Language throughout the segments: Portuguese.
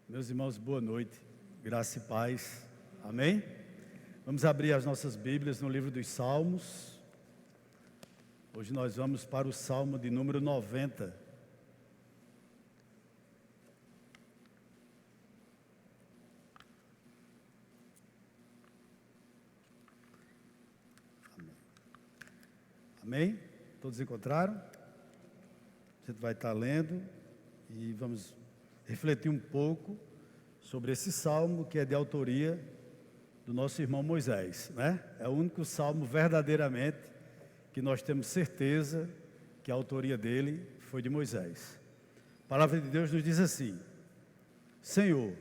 Meus irmãos, boa noite, graça e paz, amém? Vamos abrir as nossas Bíblias no livro dos Salmos. Hoje nós vamos para o Salmo de número 90. Amém? Todos encontraram? A gente vai estar lendo e vamos refletir um pouco sobre esse salmo que é de autoria do nosso irmão Moisés, né? É o único salmo verdadeiramente que nós temos certeza que a autoria dele foi de Moisés. A palavra de Deus nos diz assim: Senhor,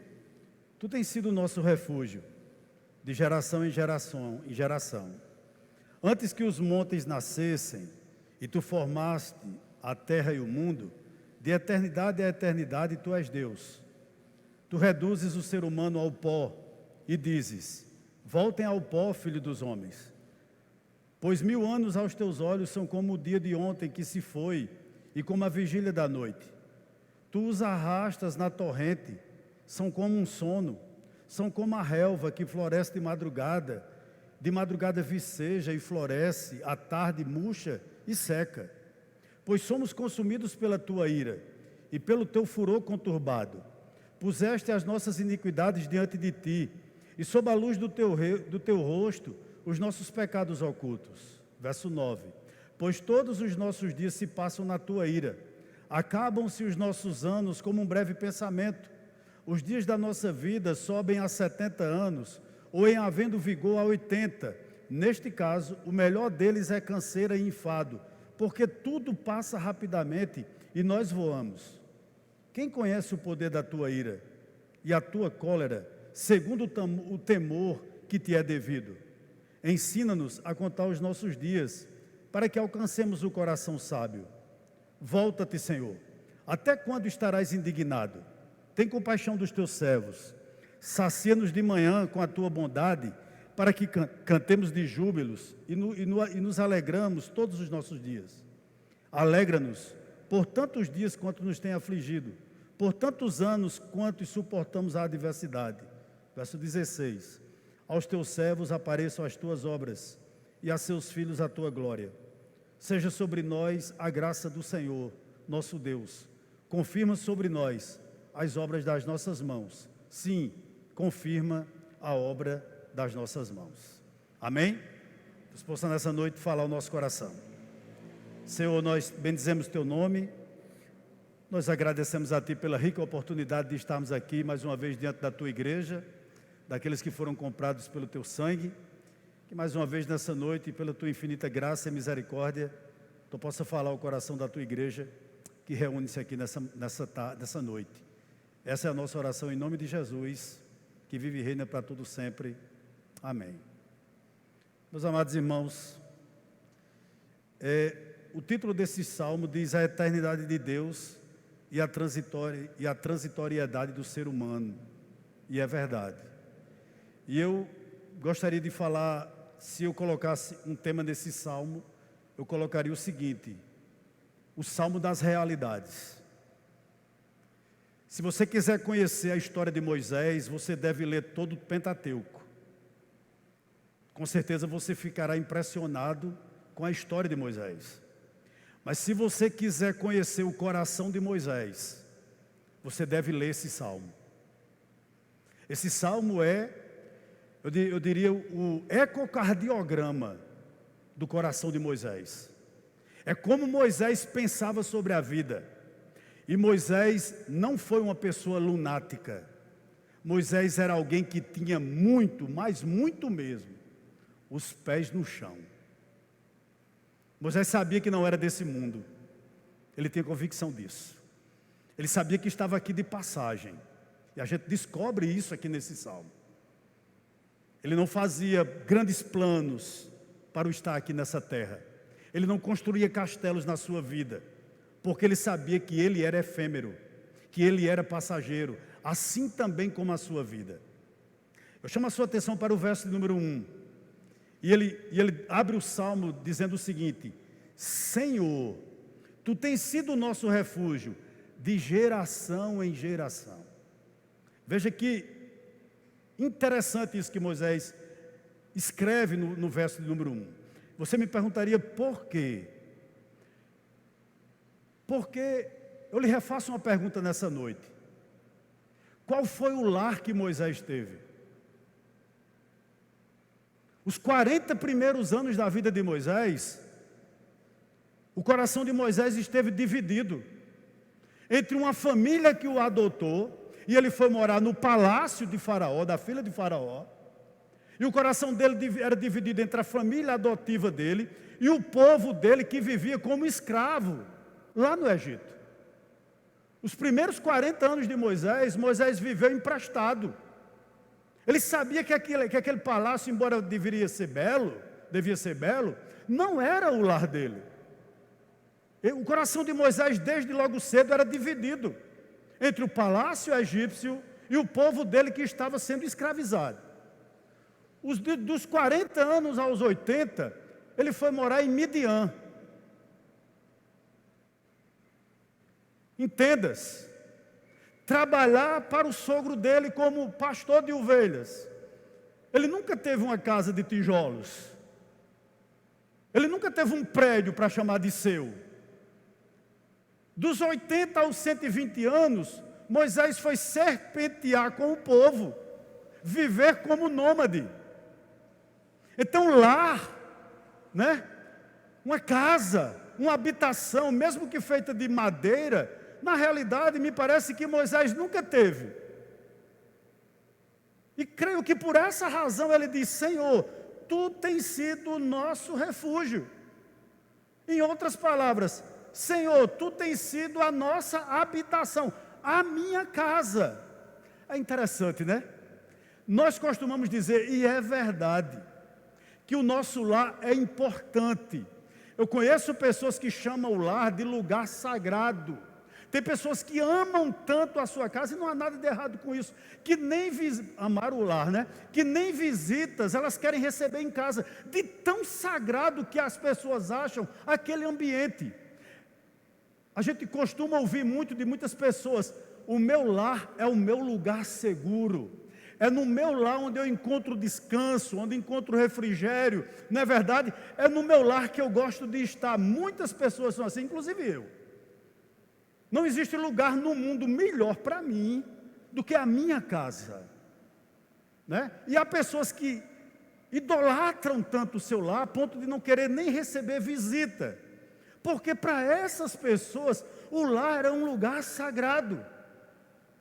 Tu tens sido o nosso refúgio, de geração em geração. Antes que os montes nascessem e Tu formaste a terra e o mundo, de eternidade a eternidade Tu és Deus. Tu reduzes o ser humano ao pó e dizes: voltem ao pó, filho dos homens. Pois 1000 anos aos teus olhos são como o dia de ontem que se foi e como a vigília da noite. Tu os arrastas na torrente, são como um sono, são como a relva que floresce de madrugada viceja e floresce, à tarde murcha e seca. Pois somos consumidos pela Tua ira e pelo Teu furor conturbado. Puseste as nossas iniquidades diante de Ti, e sob a luz do teu rosto, os nossos pecados ocultos. Verso 9. Pois todos os nossos dias se passam na Tua ira. Acabam-se os nossos anos como um breve pensamento. Os dias da nossa vida sobem a 70 anos, ou em havendo vigor a 80. Neste caso, o melhor deles é canseira e enfado, porque tudo passa rapidamente e nós voamos. Quem conhece o poder da Tua ira e a Tua cólera, segundo o temor que Te é devido? Ensina-nos a contar os nossos dias, para que alcancemos o coração sábio. Volta-te, Senhor. Até quando estarás indignado? Tem compaixão dos Teus servos. Sacia-nos de manhã com a Tua bondade, para que cantemos de júbilos e nos alegramos todos os nossos dias. Alegra-nos por tantos dias quanto nos tem afligido, por tantos anos quanto suportamos a adversidade. Verso 16. Aos Teus servos apareçam as Tuas obras, e a seus filhos a Tua glória. Seja sobre nós a graça do Senhor, nosso Deus. Confirma sobre nós as obras das nossas mãos. Sim, confirma a obra das nossas mãos. Amém? Deus possa nessa noite falar ao nosso coração. Senhor, nós bendizemos Teu nome, nós agradecemos a Ti pela rica oportunidade de estarmos aqui mais uma vez diante da Tua igreja, daqueles que foram comprados pelo Teu sangue, que mais uma vez nessa noite, pela Tua infinita graça e misericórdia, Tu possa falar ao coração da Tua igreja, que reúne-se aqui nessa noite. Essa é a nossa oração em nome de Jesus, que vive e reina para todo sempre. Amém. Meus amados irmãos, o título desse salmo diz a eternidade de Deus e a transitoriedade do ser humano, e é verdade. E eu gostaria de falar, se eu colocasse um tema nesse salmo, eu colocaria o seguinte: o salmo das realidades. Se você quiser conhecer a história de Moisés, você deve ler todo o Pentateuco. Com certeza você ficará impressionado com a história de Moisés. Mas se você quiser conhecer o coração de Moisés, você deve ler esse salmo. Esse salmo é, eu diria, o ecocardiograma do coração de Moisés. É como Moisés pensava sobre a vida. E Moisés não foi uma pessoa lunática. Moisés era alguém que tinha muito, mas muito mesmo, os pés no chão. Moisés sabia que não era desse mundo. Ele tinha convicção disso. Ele sabia que estava aqui de passagem. E a gente descobre isso aqui nesse salmo. Ele não fazia grandes planos para o estar aqui nessa terra. Ele não construía castelos na sua vida, porque ele sabia que ele era efêmero, que ele era passageiro, assim também como a sua vida. Eu chamo a sua atenção para o verso número 1. E ele abre o salmo dizendo o seguinte: Senhor, Tu tens sido o nosso refúgio de geração em geração. Veja que interessante isso que Moisés escreve no verso de número 1. Você me perguntaria por quê? Porque eu lhe refaço uma pergunta nessa noite. Qual foi o lar que Moisés teve? Os 40 primeiros anos da vida de Moisés, o coração de Moisés esteve dividido entre uma família que o adotou, e ele foi morar no palácio de Faraó, da filha de Faraó, e o coração dele era dividido entre a família adotiva dele e o povo dele que vivia como escravo lá no Egito. Os primeiros 40 anos de Moisés, Moisés viveu emprestado. Ele sabia que aquele palácio, embora devia ser belo, não era o lar dele. O coração de Moisés, desde logo cedo, era dividido entre o palácio egípcio e o povo dele que estava sendo escravizado. Dos 40 anos aos 80, ele foi morar em Midian. Entendas, trabalhar para o sogro dele como pastor de ovelhas. Ele nunca teve uma casa de tijolos. Ele nunca teve um prédio para chamar de seu. Dos 80 aos 120 anos, Moisés foi serpentear com o povo, viver como nômade. Então lar, uma casa, uma habitação, mesmo que feita de madeira, na realidade me parece que Moisés nunca teve. E creio que por essa razão ele diz: Senhor, Tu tens sido o nosso refúgio. Em outras palavras, Senhor, Tu tens sido a nossa habitação, a minha casa. É interessante, né? Nós costumamos dizer, e é verdade, que o nosso lar é importante. Eu conheço pessoas que chamam o lar de lugar sagrado. Tem pessoas que amam tanto a sua casa, e não há nada de errado com isso, que nem amar o lar, que nem visitas elas querem receber em casa, de tão sagrado que as pessoas acham aquele ambiente. A gente costuma ouvir muito de muitas pessoas: o meu lar é o meu lugar seguro, é no meu lar onde eu encontro descanso, onde encontro refrigério. Não é verdade? É no meu lar que eu gosto de estar. Muitas pessoas são assim, inclusive eu. Não existe lugar no mundo melhor para mim do que a minha casa, E há pessoas que idolatram tanto o seu lar a ponto de não querer nem receber visita, porque para essas pessoas o lar era um lugar sagrado.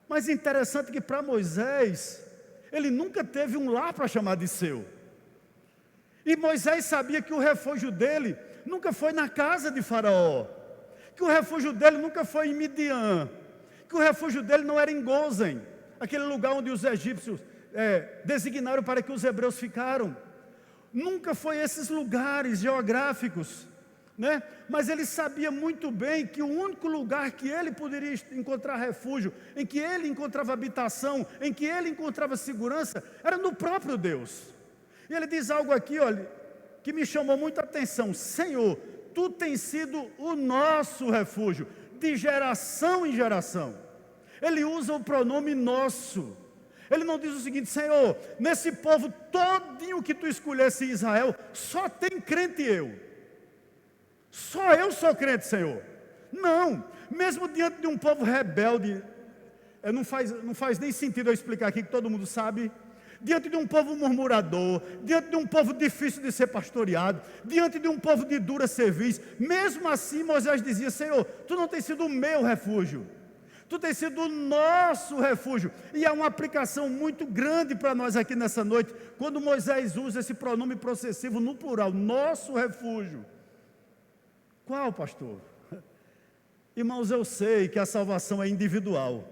Mas interessante que para Moisés, ele nunca teve um lar para chamar de seu. E Moisés sabia que o refúgio dele nunca foi na casa de Faraó, que o refúgio dele nunca foi em Midian, que o refúgio dele não era em Gozen, aquele lugar onde os egípcios designaram para que os hebreus ficaram. Nunca foi esses lugares geográficos, Mas ele sabia muito bem que o único lugar que ele poderia encontrar refúgio, em que ele encontrava habitação, em que ele encontrava segurança, era no próprio Deus. E ele diz algo aqui, olha, que me chamou muita atenção: Senhor, Tu tens sido o nosso refúgio, de geração em geração. Ele usa o pronome nosso. Ele não diz o seguinte: Senhor, nesse povo todinho que Tu escolhesse em Israel, só tem crente eu. Só eu sou crente, Senhor. Não, mesmo diante de um povo rebelde, não faz nem sentido eu explicar aqui, que todo mundo sabe. Diante de um povo murmurador, diante de um povo difícil de ser pastoreado, diante de um povo de dura serviço, mesmo assim Moisés dizia: Senhor, Tu não tens sido o meu refúgio, Tu tens sido o nosso refúgio. E há uma aplicação muito grande para nós aqui nessa noite, quando Moisés usa esse pronome possessivo no plural, nosso refúgio. Qual, pastor? Irmãos, eu sei que a salvação é individual.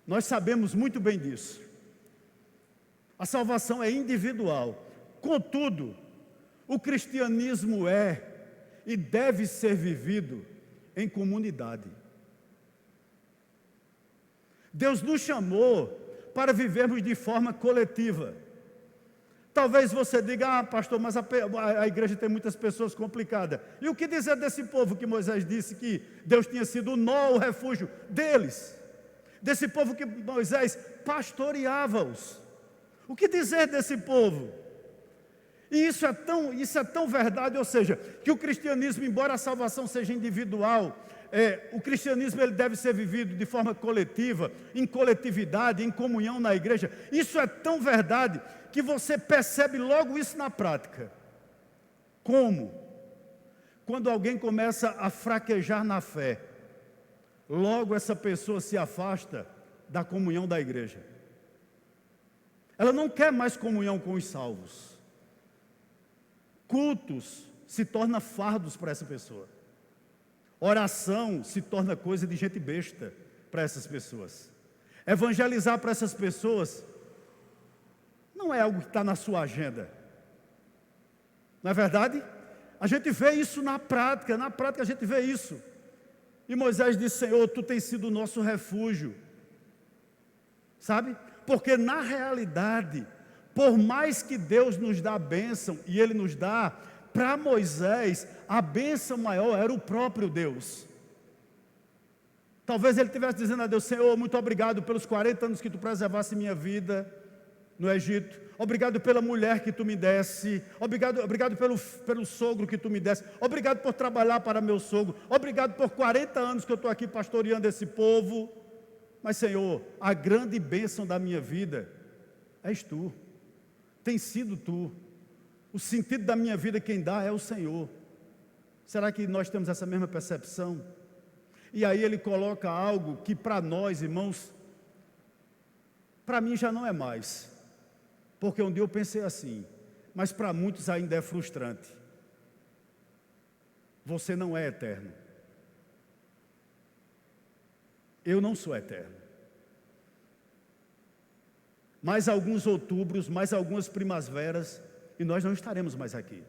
Nós sabemos muito bem disso. A salvação é individual. Contudo, o cristianismo é e deve ser vivido em comunidade. Deus nos chamou para vivermos de forma coletiva. Talvez você diga: pastor, mas a igreja tem muitas pessoas complicadas. E o que dizer desse povo que Moisés disse que Deus tinha sido o refúgio deles? desse povo que Moisés pastoreava-os. O que dizer desse povo? E isso é tão verdade, ou seja, que o cristianismo, embora a salvação seja individual, o cristianismo ele deve ser vivido de forma coletiva, em coletividade, em comunhão na igreja. Isso é tão verdade que você percebe logo isso na prática. Como? Quando alguém começa a fraquejar na fé, logo essa pessoa se afasta da comunhão da igreja. Ela não quer mais comunhão com os salvos. Cultos se tornam fardos para essa pessoa. Oração se torna coisa de gente besta para essas pessoas. Evangelizar para essas pessoas não é algo que está na sua agenda. Não é verdade? A gente vê isso na prática a gente vê isso. E Moisés disse: Senhor, Tu tens sido o nosso refúgio. Sabe? Porque na realidade, por mais que Deus nos dá a bênção, e Ele nos dá, para Moisés, a bênção maior era o próprio Deus. Talvez ele estivesse dizendo a Deus: Senhor, muito obrigado pelos 40 anos que Tu preservaste minha vida no Egito. Obrigado pela mulher que Tu me desse. Obrigado pelo sogro que Tu me desse. Obrigado por trabalhar para meu sogro. Obrigado por 40 anos que eu estou aqui pastoreando esse povo. Mas, Senhor, a grande bênção da minha vida és Tu. Tem sido Tu. O sentido da minha vida quem dá é o Senhor. Será que nós temos essa mesma percepção? E aí ele coloca algo que para nós, irmãos, para mim já não é mais. Porque um dia eu pensei assim, mas para muitos ainda é frustrante. Você não é eterno. Eu não sou eterno. Mais alguns outubros, mais algumas primaveras, e nós não estaremos mais aqui.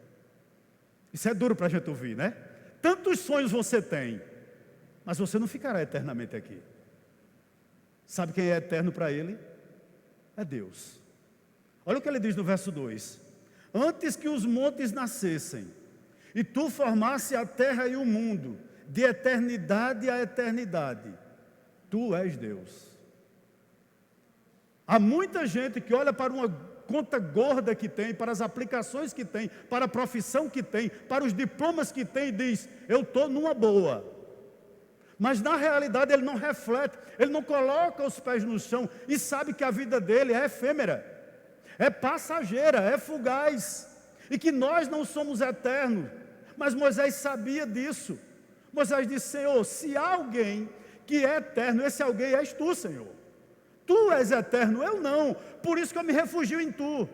Isso é duro para a gente ouvir, né? Tantos sonhos você tem, mas você não ficará eternamente aqui. Sabe quem é eterno para Ele? É Deus. Olha o que Ele diz no verso 2: Antes que os montes nascessem, e Tu formasse a terra e o mundo, de eternidade a eternidade, Tu és Deus. Há muita gente que olha para uma conta gorda que tem, para as aplicações que tem, para a profissão que tem, para os diplomas que tem, e diz: eu estou numa boa. Mas na realidade ele não reflete, ele não coloca os pés no chão e sabe que a vida dele é efêmera, é passageira, é fugaz, e que nós não somos eternos. Mas Moisés sabia disso. Moisés disse: Senhor, se há alguém que é eterno, esse alguém és Tu, Senhor. Tu és eterno, eu não. Por isso que eu me refugio em Tu.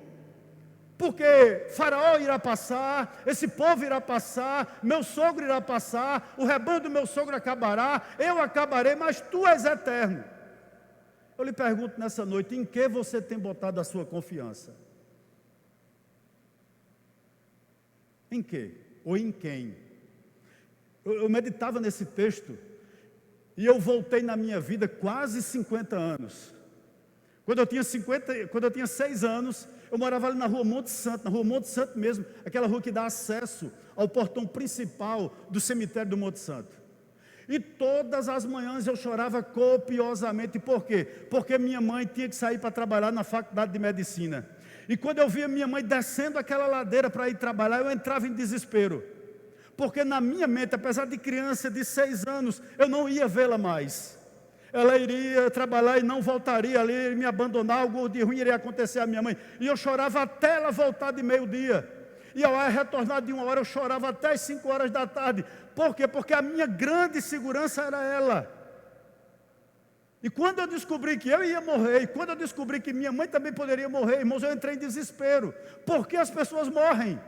Porque Faraó irá passar, esse povo irá passar, meu sogro irá passar, o rebanho do meu sogro acabará, eu acabarei, mas Tu és eterno. Eu lhe pergunto nessa noite: em que você tem botado a sua confiança? Em que? Ou em quem? Eu meditava nesse texto e eu voltei na minha vida quase 50 anos. Quando eu tinha 6 anos, eu morava ali na rua Monte Santo mesmo, aquela rua que dá acesso ao portão principal do cemitério do Monte Santo. E todas as manhãs eu chorava copiosamente. Por quê? Porque minha mãe tinha que sair para trabalhar na faculdade de medicina. E quando eu via minha mãe descendo aquela ladeira para ir trabalhar, eu entrava em desespero. Porque na minha mente, apesar de criança de 6 anos, eu não ia vê-la mais. Ela iria trabalhar e não voltaria ali, me abandonar, algo de ruim iria acontecer à minha mãe. E eu chorava até ela voltar de meio-dia. E ao retornar de 1 hora, eu chorava até as 5 horas da tarde. Por quê? Porque a minha grande segurança era ela. E quando eu descobri que eu ia morrer, e quando eu descobri que minha mãe também poderia morrer, irmãos, eu entrei em desespero. Por que as pessoas morrem?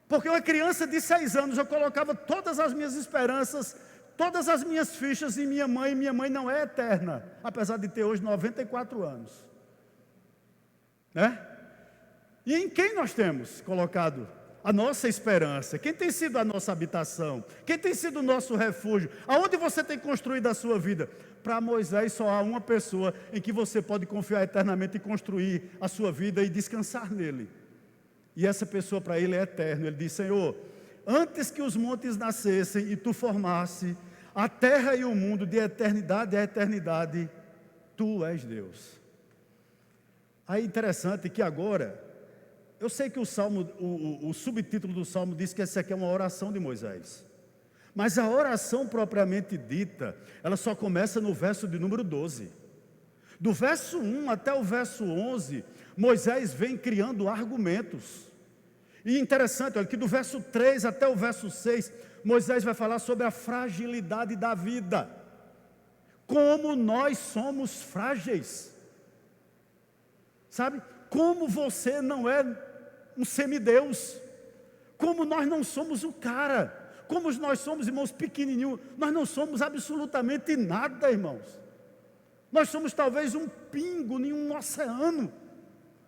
Porque uma criança de 6 anos, eu colocava todas as minhas esperanças, todas as minhas fichas em minha mãe não é eterna, apesar de ter hoje 94 anos. Né? E em quem nós temos colocado a nossa esperança? Quem tem sido a nossa habitação? Quem tem sido o nosso refúgio? Aonde você tem construído a sua vida? Para Moisés só há uma pessoa em que você pode confiar eternamente e construir a sua vida e descansar nele. E essa pessoa para ele é eterno. Ele diz: Senhor, antes que os montes nascessem e Tu formasse A terra e o mundo, de eternidade a eternidade, tu és Deus. Aí interessante que agora, eu sei que o salmo, o subtítulo do salmo diz que essa aqui é uma oração de Moisés. Mas a oração propriamente dita, ela só começa no verso de número 12. Do verso 1 até o verso 11, Moisés vem criando argumentos. E interessante, olha, que do verso 3 até o verso 6, Moisés vai falar sobre a fragilidade da vida. Como nós somos frágeis. Sabe? Como você não é um semideus. Como nós não somos o cara. Como nós somos, irmãos, pequenininhos. Nós não somos absolutamente nada, irmãos. Nós somos talvez um pingo em um oceano.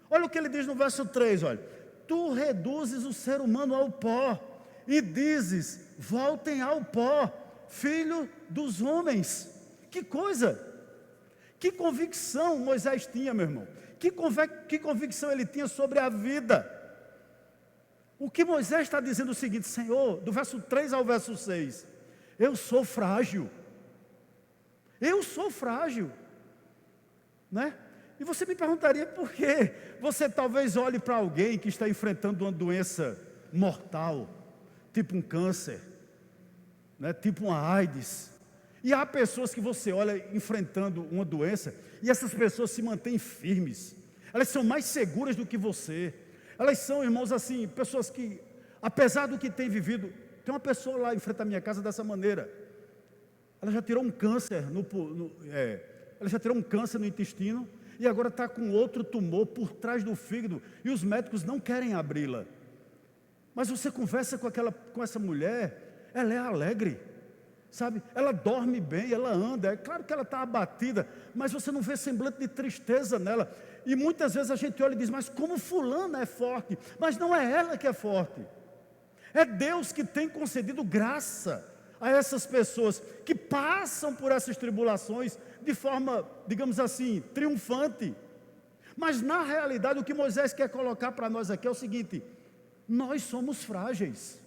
Olha o que ele diz no verso 3, olha. Tu reduzes o ser humano ao pó e dizes, voltem ao pó, filho dos homens. Que coisa! Que convicção Moisés tinha, meu irmão. Que convicção ele tinha sobre a vida. O que Moisés está dizendo é o seguinte, Senhor, do verso 3 ao verso 6, eu sou frágil. Eu sou frágil. Né? E você me perguntaria por quê? Você talvez olhe para alguém que está enfrentando uma doença mortal, tipo um câncer, né? Tipo uma AIDS. E há pessoas que você olha enfrentando uma doença, e essas pessoas se mantêm firmes. Elas são mais seguras do que você. Elas são, irmãos, assim, pessoas que, apesar do que tem vivido, tem uma pessoa lá em frente à minha casa dessa maneira. Ela já tirou um câncer ela já tirou um câncer no intestino e agora está com outro tumor por trás do fígado e os médicos não querem abri-la. Mas você conversa com essa mulher, ela é alegre, sabe? Ela dorme bem, ela anda. É claro que ela está abatida, mas você não vê semblante de tristeza nela. E muitas vezes a gente olha e diz, mas como fulana é forte? Mas não é ela que é forte. É Deus que tem concedido graça a essas pessoas que passam por essas tribulações de forma, digamos assim, triunfante. Mas na realidade o que Moisés quer colocar para nós aqui é o seguinte: nós somos frágeis,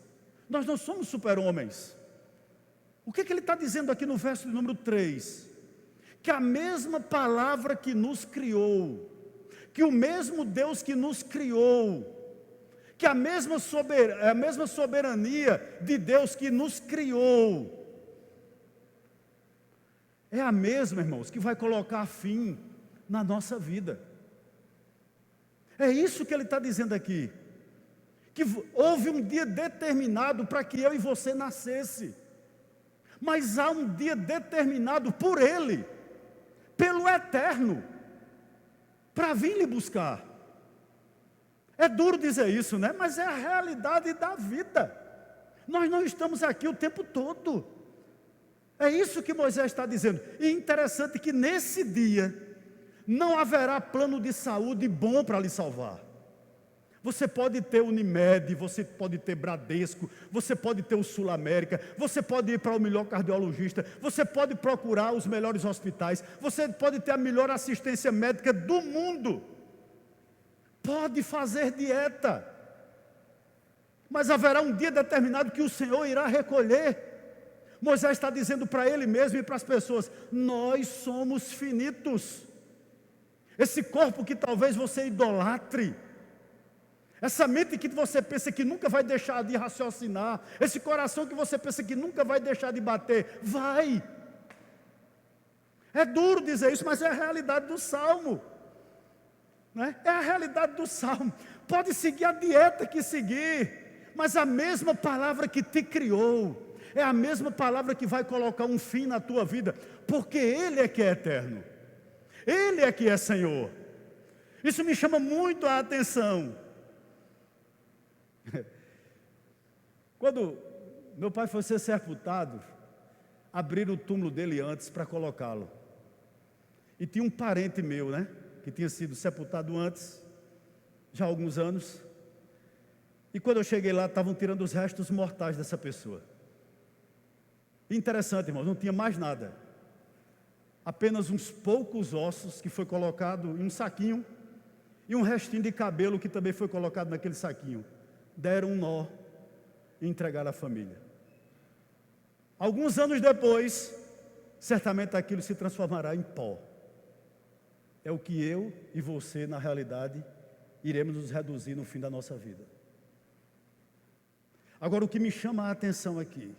nós não somos super-homens. O que ele está dizendo aqui no verso de número 3? Que a mesma palavra que nos criou, que o mesmo Deus que nos criou, que a mesma soberania de Deus que nos criou, é a mesma, irmãos, que vai colocar fim na nossa vida. É isso que ele está dizendo aqui, que houve um dia determinado para que eu e você nascesse, mas há um dia determinado por Ele, pelo Eterno, para vir lhe buscar. É duro dizer isso, né? Mas é a realidade da vida. Nós não estamos aqui o tempo todo. É isso que Moisés está dizendo. E interessante que nesse dia não haverá plano de saúde bom para lhe salvar. Você pode ter Unimed, você pode ter Bradesco, você pode ter o Sul América, você pode ir para o melhor cardiologista, você pode procurar os melhores hospitais, você pode ter a melhor assistência médica do mundo. Pode fazer dieta, mas haverá um dia determinado que o Senhor irá recolher. Moisés está dizendo para ele mesmo e para as pessoas: nós somos finitos. Esse corpo que talvez você idolatre, essa mente que você pensa que nunca vai deixar de raciocinar, esse coração que você pensa que nunca vai deixar de bater, vai. É duro dizer isso, mas é a realidade do Salmo. É a realidade do Salmo. Pode seguir a dieta que seguir, mas a mesma palavra que te criou é a mesma palavra que vai colocar um fim na tua vida, porque Ele é que é eterno, Ele é que é Senhor. Isso me chama muito a atenção. Quando meu pai foi ser sepultado, abriram o túmulo dele antes para colocá-lo, e tinha um parente meu, que tinha sido sepultado antes, já há alguns anos, e quando eu cheguei lá, estavam tirando os restos mortais dessa pessoa. Interessante, irmãos, não tinha mais nada, apenas uns poucos ossos que foi colocado em um saquinho, e um restinho de cabelo que também foi colocado naquele saquinho. Deram um nó e entregaram à família. Alguns anos depois, certamente aquilo se transformará em pó. É o que eu e você, na realidade, iremos nos reduzir no fim da nossa vida. Agora, o que me chama a atenção aqui,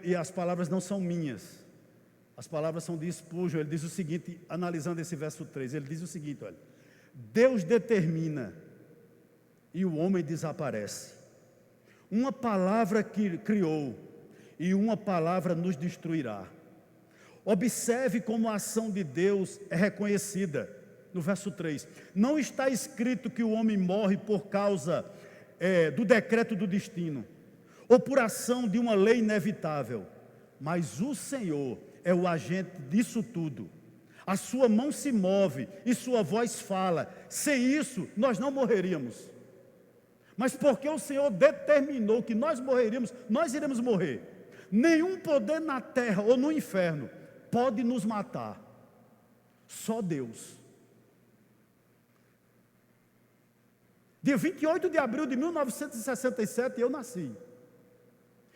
e as palavras não são minhas, as palavras são de Spurgeon. Ele diz o seguinte, analisando esse verso 3, ele diz o seguinte, olha: Deus determina e o homem desaparece. Uma palavra que criou e uma palavra nos destruirá. Observe como a ação de Deus é reconhecida. No verso 3, não está escrito que o homem morre por causa do decreto do destino, ou por ação de uma lei inevitável, mas o Senhor é o agente disso tudo. A sua mão se move e sua voz fala. Sem isso, nós não morreríamos. Mas porque o Senhor determinou que nós morreríamos, nós iremos morrer. Nenhum poder na terra ou no inferno pode nos matar. Só Deus. Dia 28 de abril de 1967 eu nasci.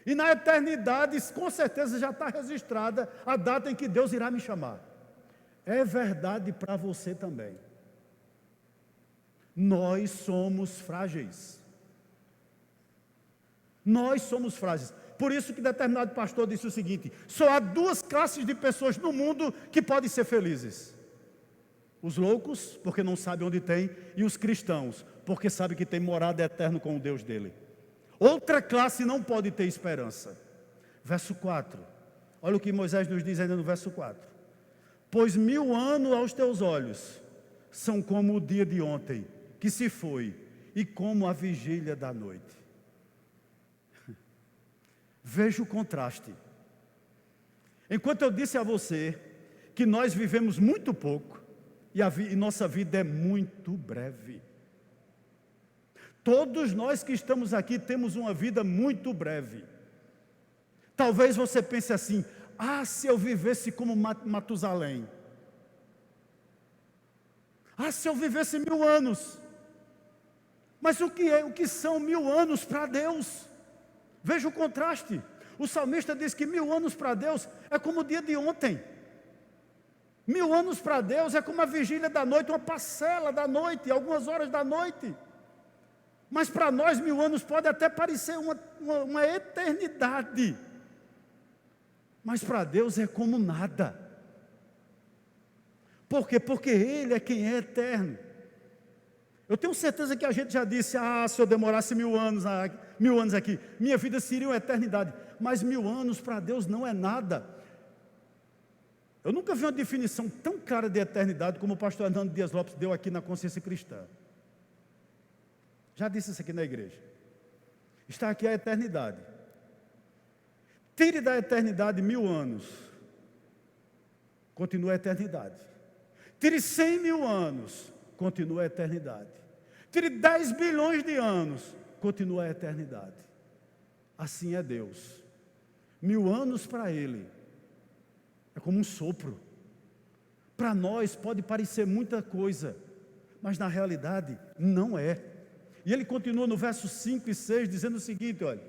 E na eternidade, com certeza já está registrada a data em que Deus irá me chamar. É verdade para você também. Nós somos frágeis. Nós somos frágeis. Por isso que determinado pastor disse o seguinte: só há duas classes de pessoas no mundo que podem ser felizes. Os loucos, porque não sabem onde tem, e os cristãos, porque sabem que tem morada eterna com o Deus dele. Outra classe não pode ter esperança. Verso 4. Olha o que Moisés nos diz ainda no verso 4. Pois 1000 anos aos teus olhos são como o dia de ontem, que se foi, e como a vigília da noite. Veja o contraste. Enquanto eu disse a você que nós vivemos muito pouco, e nossa vida é muito breve. Todos nós que estamos aqui temos uma vida muito breve. Talvez você pense assim: ah, se eu vivesse como Matusalém. Ah, se eu vivesse 1000 anos. Mas o que são 1000 anos para Deus? Veja o contraste. O salmista diz que 1000 anos para Deus é como o dia de ontem. 1000 anos para Deus é como a vigília da noite, uma parcela da noite, algumas horas da noite. Mas para nós 1000 anos pode até parecer uma eternidade. Mas para Deus é como nada. Por quê? Porque Ele é quem é eterno. Eu tenho certeza que a gente já disse: ah, se eu demorasse 1000 anos aqui, minha vida seria uma eternidade. Mas 1000 anos para Deus não é nada. Eu nunca vi uma definição tão clara de eternidade como o pastor Hernando Dias Lopes deu aqui na Consciência Cristã. Já disse isso aqui na igreja. Está aqui a eternidade. Tire da eternidade 1000 anos, continua a eternidade. Tire 100 mil anos, continua a eternidade. Tire 10 bilhões de anos, continua a eternidade. Assim é Deus. 1000 anos para Ele é como um sopro. Para nós pode parecer muita coisa, mas na realidade não é. E ele continua no verso 5 e 6 dizendo o seguinte, olha: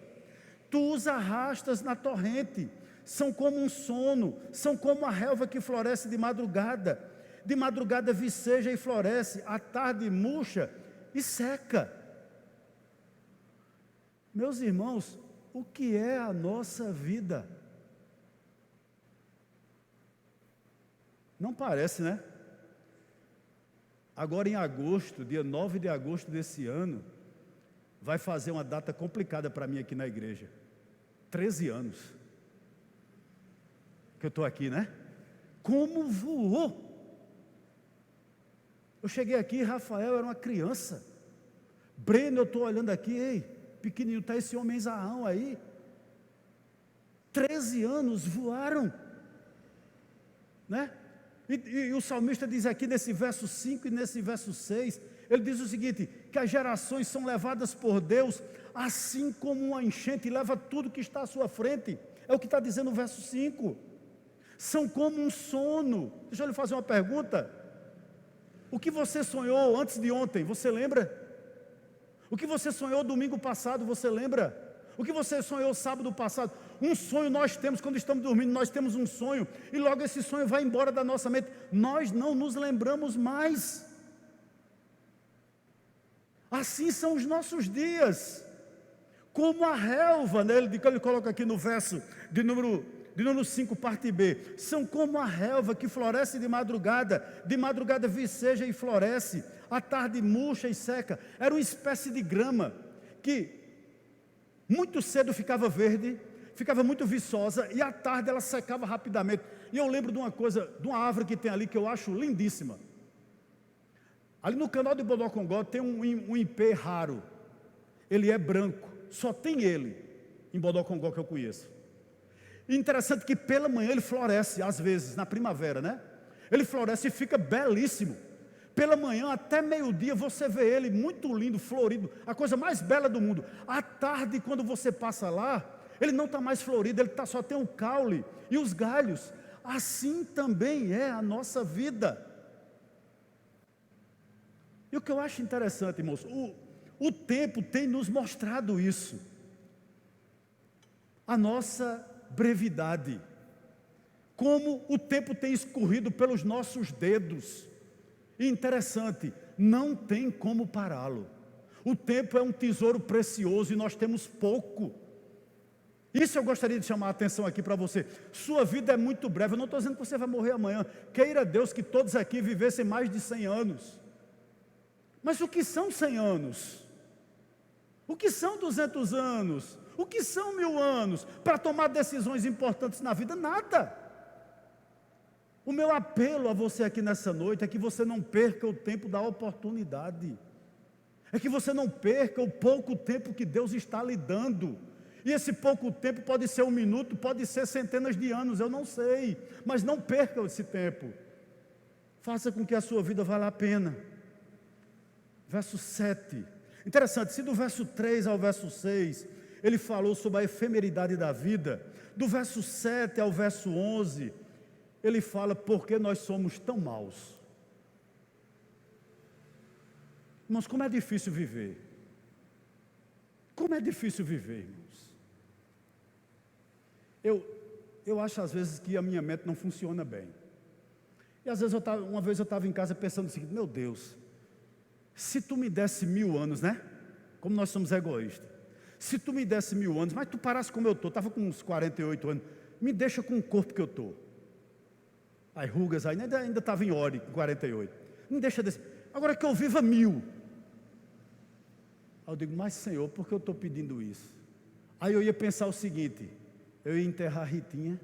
tu os arrastas na torrente, são como um sono, são como a relva que floresce de madrugada viceja e floresce, à tarde murcha e seca. Meus irmãos, o que é a nossa vida? Não parece, né? Agora em agosto, dia 9 de agosto desse ano, vai fazer uma data complicada para mim aqui na igreja. 13 anos que eu estou aqui, né? Como voou! Eu cheguei aqui, Rafael era uma criança. Breno, eu estou olhando aqui, ei, pequenininho, está esse homenzarrão aí. 13 anos voaram, né? E o salmista diz aqui nesse verso 5 e nesse verso 6, ele diz o seguinte, que as gerações são levadas por Deus, assim como uma enchente leva tudo que está à sua frente. É o que está dizendo o verso 5. São como um sono. Deixa eu lhe fazer uma pergunta. O que você sonhou antes de ontem, você lembra? O que você sonhou domingo passado, você lembra? O que você sonhou sábado passado? Um sonho nós temos quando estamos dormindo, nós temos um sonho, e logo esse sonho vai embora da nossa mente, nós não nos lembramos mais. Assim são os nossos dias, como a relva, né? Ele coloca aqui no verso de número 5, parte B, são como a relva que floresce de madrugada viceja e floresce, à tarde murcha e seca. Era uma espécie de grama, que muito cedo ficava verde, ficava muito viçosa, e à tarde ela secava rapidamente. E eu lembro de uma coisa, de uma árvore que tem ali, que eu acho lindíssima. Ali no canal de Bodocongó tem um ipê raro, ele é branco, só tem ele em Bodocongó que eu conheço. E interessante que pela manhã ele floresce, às vezes, na primavera, né? Ele floresce e fica belíssimo. Pela manhã até meio-dia você vê ele muito lindo, florido, a coisa mais bela do mundo. À tarde, quando você passa lá, ele não está mais florido, ele só tem o caule e os galhos. Assim também é a nossa vida. E o que eu acho interessante, irmãos, o tempo tem nos mostrado isso. A nossa brevidade. Como o tempo tem escorrido pelos nossos dedos. E interessante, não tem como pará-lo. O tempo é um tesouro precioso e nós temos pouco. Isso eu gostaria de chamar a atenção aqui para você. Sua vida é muito breve, eu não estou dizendo que você vai morrer amanhã. Queira Deus que todos aqui vivessem mais de 100 anos. Mas o que são 100 anos? O que são 200 anos? O que são 1000 anos? Para tomar decisões importantes na vida? Nada. O meu apelo a você aqui nessa noite é que você não perca o tempo da oportunidade. É que você não perca o pouco tempo que Deus está lhe dando. E esse pouco tempo pode ser 1 minuto, pode ser centenas de anos, eu não sei. Mas não perca esse tempo. Faça com que a sua vida valha a pena. Verso 7. Interessante, se do verso 3 ao verso 6, ele falou sobre a efemeridade da vida, do verso 7 ao verso 11, ele fala porque nós somos tão maus. Irmãos, como é difícil viver. Como é difícil viver, irmãos. Eu acho às vezes que a minha mente não funciona bem. E às vezes uma vez eu estava em casa pensando o seguinte: meu Deus, se tu me desse 1000 anos, né? Como nós somos egoístas. Se tu me desse 1000 anos, mas tu parasse como eu estou, estava com uns 48 anos, me deixa com o corpo que eu estou. As rugas ainda estava em ordem com 48. Me deixa desse. Agora que eu viva 1000. Aí eu digo, mas Senhor, por que eu estou pedindo isso? Aí eu ia pensar o seguinte: eu ia enterrar a Ritinha,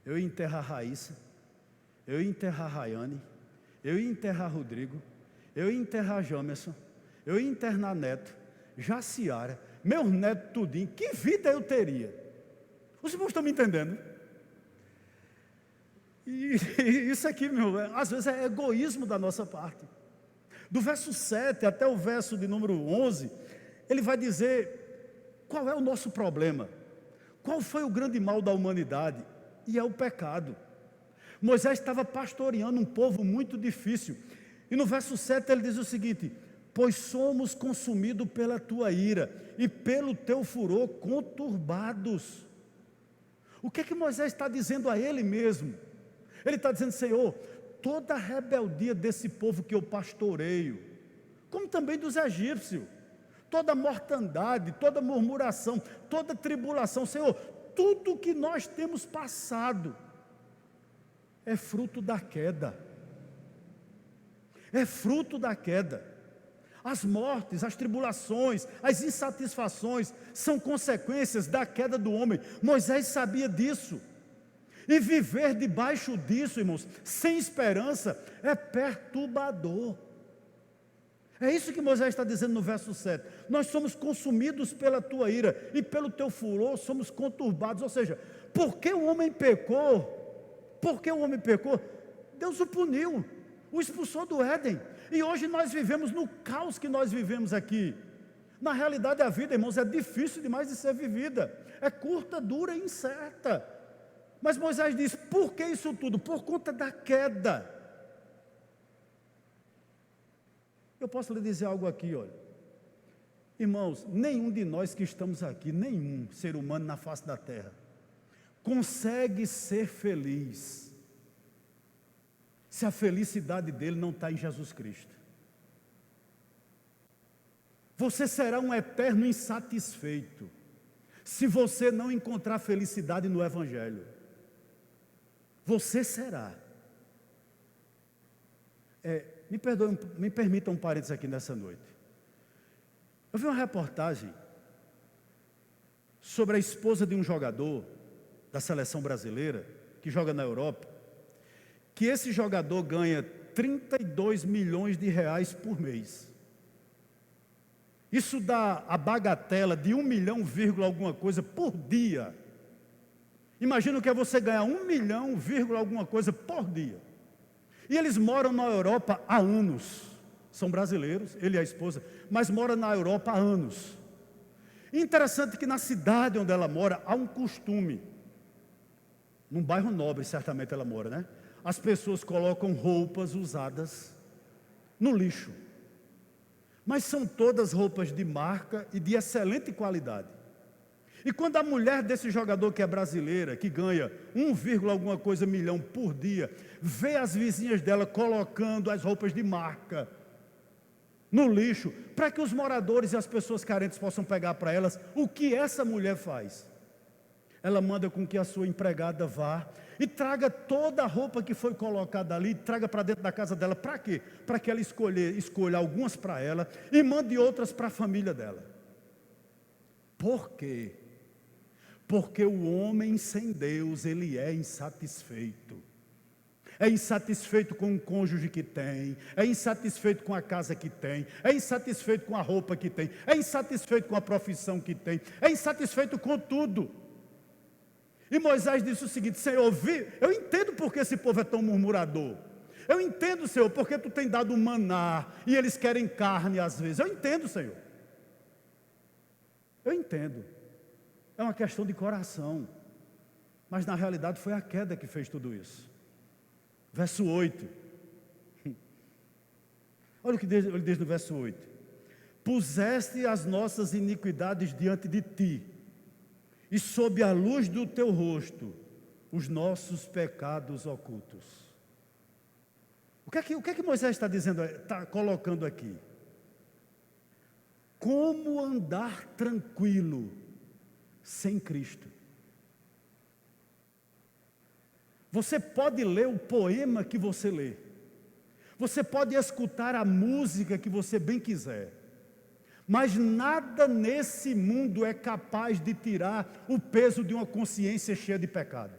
eu ia enterrar a Raíssa, eu ia enterrar a Rayane, eu ia enterrar Rodrigo, eu ia enterrar Jamerson, eu ia internar Neto, Jaciara, meus netos tudinho. Que vida eu teria? Os irmãos estão me entendendo? E isso aqui, às vezes é egoísmo da nossa parte. Do verso 7 até o verso de número 11, ele vai dizer qual é o nosso problema. Qual foi o grande mal da humanidade? E é o pecado. Moisés estava pastoreando um povo muito difícil. E no verso 7 ele diz o seguinte: pois somos consumidos pela tua ira e pelo teu furor conturbados. O que é que Moisés está dizendo a ele mesmo? Ele está dizendo: Senhor, toda a rebeldia desse povo que eu pastoreio, como também dos egípcios, toda mortandade, toda murmuração, toda tribulação, Senhor, tudo que nós temos passado é fruto da queda. É fruto da queda. As mortes, as tribulações, as insatisfações são consequências da queda do homem. Moisés sabia disso. E viver debaixo disso, irmãos, sem esperança, é perturbador. É isso que Moisés está dizendo no verso 7. Nós somos consumidos pela tua ira e pelo teu furor somos conturbados. Ou seja, porque o homem pecou? Porque o homem pecou? Deus o puniu, o expulsou do Éden. E hoje nós vivemos no caos que nós vivemos aqui. Na realidade a vida, irmãos, é difícil demais de ser vivida. É curta, dura e incerta. Mas Moisés diz, por que isso tudo? Por conta da queda. Eu posso lhe dizer algo aqui, olha. Irmãos, nenhum de nós que estamos aqui, nenhum ser humano na face da terra, consegue ser feliz se a felicidade dele não está em Jesus Cristo. Você será um eterno insatisfeito se você não encontrar felicidade no Evangelho. Você será. Me permitam um parênteses aqui nessa noite. Eu vi uma reportagem sobre a esposa de um jogador da seleção brasileira, que joga na Europa, que esse jogador ganha 32 milhões de reais por mês. Isso dá a bagatela de 1 milhão, alguma coisa por dia. Imagina o que é você ganhar 1 milhão, alguma coisa por dia. E eles moram na Europa há anos. São brasileiros, ele e a esposa, mas moram na Europa há anos. Interessante que na cidade onde ela mora há um costume. Num bairro nobre, certamente ela mora, né? As pessoas colocam roupas usadas no lixo. Mas são todas roupas de marca e de excelente qualidade. E quando a mulher desse jogador que é brasileira, que ganha 1, alguma coisa milhão por dia, vê as vizinhas dela colocando as roupas de marca no lixo, para que os moradores e as pessoas carentes possam pegar para elas, o que essa mulher faz? Ela manda com que a sua empregada vá e traga toda a roupa que foi colocada ali, traga para dentro da casa dela. Para quê? Para que ela escolha algumas para ela e mande outras para a família dela. Por quê? Porque o homem sem Deus, ele é insatisfeito. É insatisfeito com o cônjuge que tem, é insatisfeito com a casa que tem, é insatisfeito com a roupa que tem, é insatisfeito com a profissão que tem, é insatisfeito com tudo. E Moisés disse o seguinte: Senhor, eu entendo porque esse povo é tão murmurador. Eu entendo, Senhor, porque tu tem dado maná e eles querem carne às vezes. Eu entendo, Senhor. Eu entendo. É uma questão de coração. Mas na realidade foi a queda que fez tudo isso. Verso 8. Olha o que ele diz no verso 8. Puseste as nossas iniquidades diante de ti, e sob a luz do teu rosto, os nossos pecados ocultos. O que é que Moisés está dizendo, está colocando aqui? Como andar tranquilo sem Cristo? Você pode ler o poema que você lê. Você pode escutar a música que você bem quiser. Mas nada nesse mundo é capaz de tirar o peso de uma consciência cheia de pecado.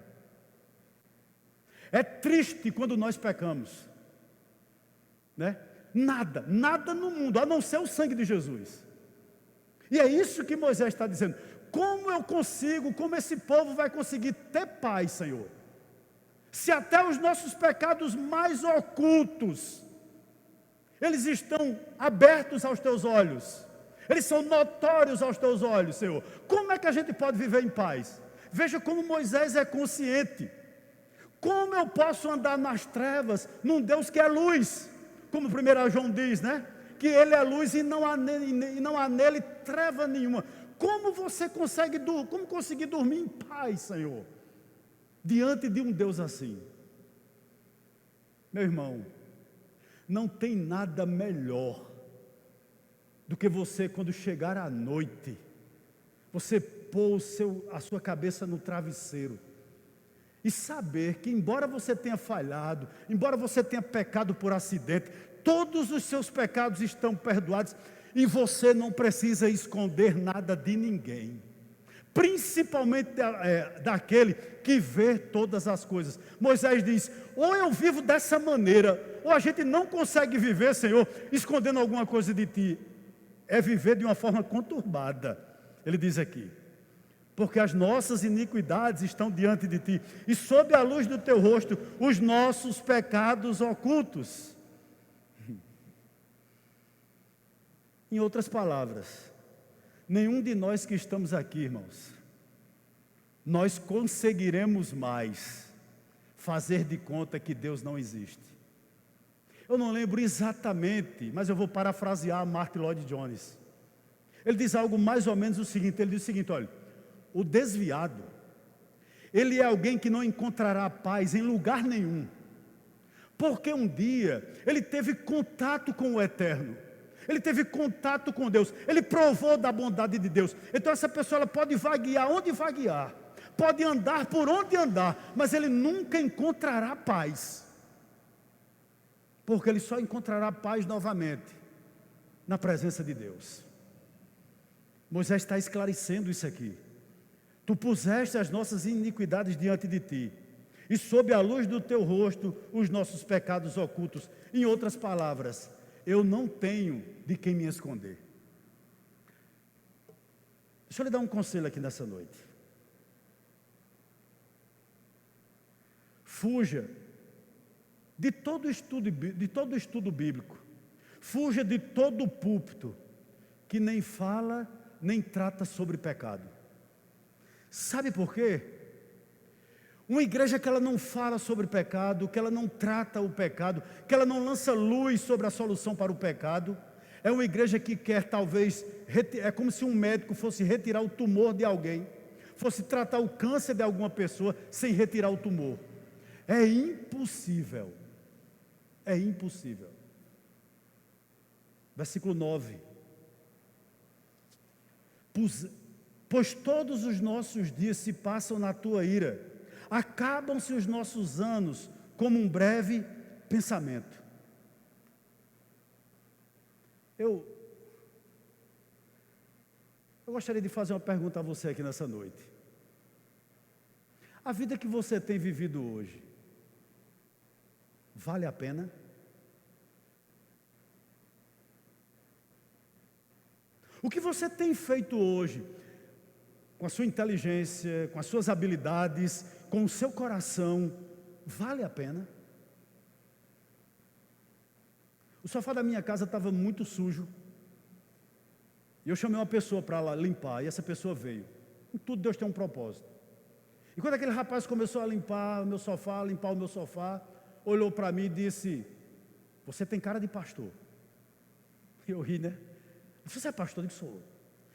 É triste quando nós pecamos, né? Nada no mundo, a não ser o sangue de Jesus. E é isso que Moisés está dizendo. Como esse povo vai conseguir ter paz, Senhor? Se até os nossos pecados mais ocultos, eles estão abertos aos teus olhos, eles são notórios aos teus olhos, Senhor. Como é que a gente pode viver em paz? Veja como Moisés é consciente. Como eu posso andar nas trevas num Deus que é luz? Como 1 João diz, né? Que ele é luz e não há nele treva nenhuma. Como conseguir dormir em paz, Senhor, diante de um Deus assim? Meu irmão, não tem nada melhor do que você, quando chegar à noite, você pôr a sua cabeça no travesseiro e saber que, embora você tenha falhado, embora você tenha pecado por acidente, todos os seus pecados estão perdoados e você não precisa esconder nada de ninguém, principalmente daquele que vê todas as coisas. Moisés diz: ou eu vivo dessa maneira, ou a gente não consegue viver, Senhor, escondendo alguma coisa de Ti. É viver de uma forma conturbada. Ele diz aqui: porque as nossas iniquidades estão diante de Ti, e sob a luz do Teu rosto, os nossos pecados ocultos. Em outras palavras, nenhum de nós que estamos aqui, irmãos, nós conseguiremos mais fazer de conta que Deus não existe. Eu não lembro exatamente, mas eu vou parafrasear Martyn Lloyd-Jones. Ele diz algo mais ou menos o seguinte, ele diz o seguinte, olha, o desviado, ele é alguém que não encontrará paz em lugar nenhum, porque um dia ele teve contato com o Eterno, ele teve contato com Deus, ele provou da bondade de Deus. Então essa pessoa ela pode vaguear onde vaguear, pode andar por onde andar, mas ele nunca encontrará paz, porque ele só encontrará paz novamente na presença de Deus. Moisés está esclarecendo isso aqui. Tu puseste as nossas iniquidades diante de ti, e sob a luz do teu rosto os nossos pecados ocultos. Em outras palavras, eu não tenho de quem me esconder. Deixa eu lhe dar um conselho aqui nessa noite. Fuja de todo estudo bíblico. Fuja de todo púlpito que nem fala, nem trata sobre pecado. Sabe por quê? Uma igreja que ela não fala sobre pecado, que ela não trata o pecado, que ela não lança luz sobre a solução para o pecado, é uma igreja que quer talvez, é como se um médico fosse retirar o tumor de alguém, fosse tratar o câncer de alguma pessoa sem retirar o tumor. É impossível. É impossível. Versículo 9. Pois todos os nossos dias se passam na tua ira, acabam-se os nossos anos como um breve pensamento. Eu gostaria de fazer uma pergunta a você aqui nessa noite. A vida que você tem vivido hoje, vale a pena? O que você tem feito hoje, com a sua inteligência, com as suas habilidades, com o seu coração, vale a pena? O sofá da minha casa estava muito sujo, e eu chamei uma pessoa para lá limpar, e essa pessoa veio. Em tudo Deus tem um propósito. E quando aquele rapaz começou a limpar o meu sofá, olhou para mim e disse: você tem cara de pastor. Eu ri, né? Você é pastor? Eu disse: sou.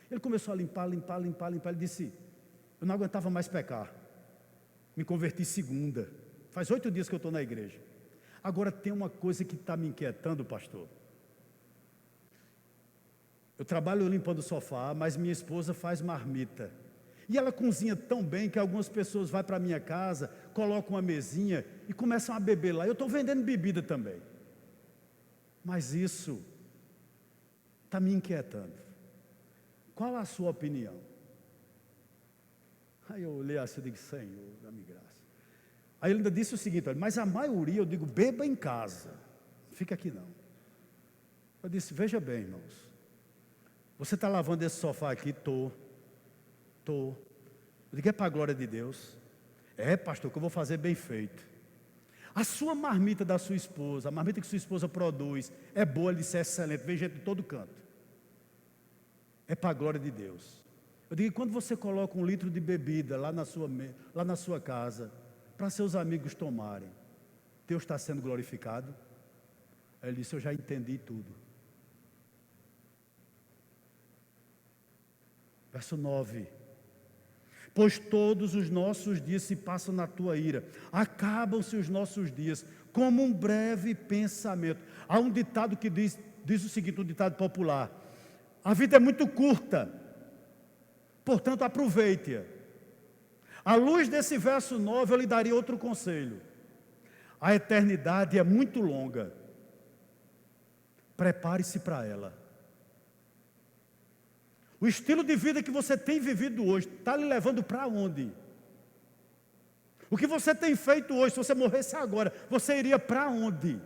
Ele começou a limpar, ele disse: eu não aguentava mais pecar, me converti segunda, faz 8 dias que eu estou na igreja. Agora tem uma coisa que está me inquietando, pastor. Eu trabalho limpando o sofá, mas minha esposa faz marmita, e ela cozinha tão bem que algumas pessoas vão para a minha casa, colocam uma mesinha e começam a beber lá. Eu estou vendendo bebida também, mas isso está me inquietando. Qual a sua opinião? Aí eu olhei assim e digo: Senhor, dá-me graça. Aí ele ainda disse o seguinte: mas a maioria, eu digo, beba em casa, fica aqui não. Eu disse: veja bem, irmãos, você está lavando esse sofá aqui? Estou. Eu digo: é para a glória de Deus? É, pastor, que eu vou fazer bem feito. A sua marmita da sua esposa, a marmita que sua esposa produz, é boa? Ele disse: é excelente, vem gente de todo canto. É para a glória de Deus. Eu digo: quando você coloca 1 litro de bebida lá na sua casa, para seus amigos tomarem, Deus está sendo glorificado? Aí ele disse: eu já entendi tudo. Verso 9. Pois todos os nossos dias se passam na tua ira, acabam-se os nossos dias como um breve pensamento. Há um ditado que diz o seguinte, um ditado popular: a vida é muito curta, portanto aproveite-a. À luz desse verso 9 eu lhe daria outro conselho: a eternidade é muito longa, prepare-se para ela. O estilo de vida que você tem vivido hoje está lhe levando para onde? O que você tem feito hoje, se você morresse agora, você iria para onde?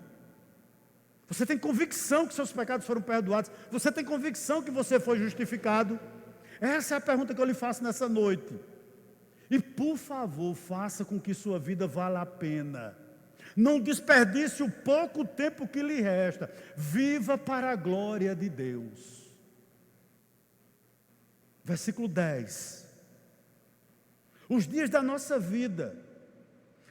Você tem convicção que seus pecados foram perdoados? Você tem convicção que você foi justificado? Essa é a pergunta que eu lhe faço nessa noite. E por favor, faça com que sua vida valha a pena. Não desperdice o pouco tempo que lhe resta. Viva para a glória de Deus. Versículo 10. Os dias da nossa vida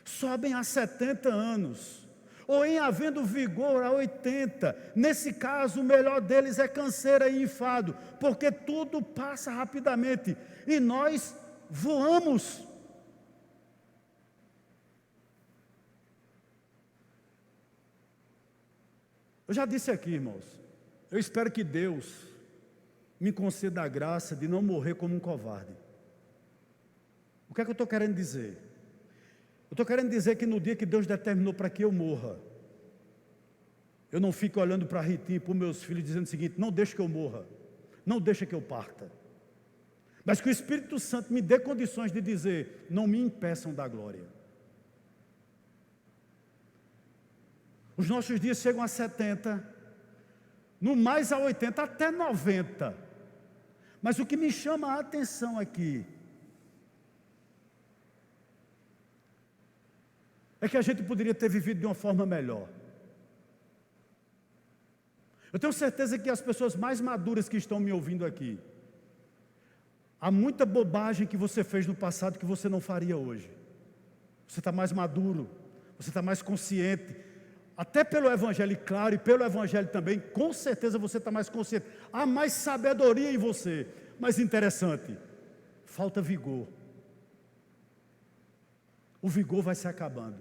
sobem a 70 anos. ou em havendo vigor a 80. Nesse caso, o melhor deles é canseira e enfado, porque tudo passa rapidamente e nós voamos. Eu já disse aqui, irmãos, eu espero que Deus me conceda a graça de não morrer como um covarde. O que é que eu estou querendo dizer? Eu estou querendo dizer que no dia que Deus determinou para que eu morra, eu não fico olhando para a Ritinha e para os meus filhos dizendo o seguinte: não deixe que eu morra, não deixe que eu parta. Mas que o Espírito Santo me dê condições de dizer: não me impeçam da glória. Os nossos dias chegam a 70, no mais a 80, até 90. Mas o que me chama a atenção aqui é que a gente poderia ter vivido de uma forma melhor. Eu tenho certeza que as pessoas mais maduras que estão me ouvindo aqui, há muita bobagem que você fez no passado que você não faria hoje. Você está mais maduro, você está mais consciente, até pelo Evangelho, claro, e pelo Evangelho também, com certeza você está mais consciente. Há mais sabedoria em você, mas interessante, falta vigor. O vigor vai se acabando.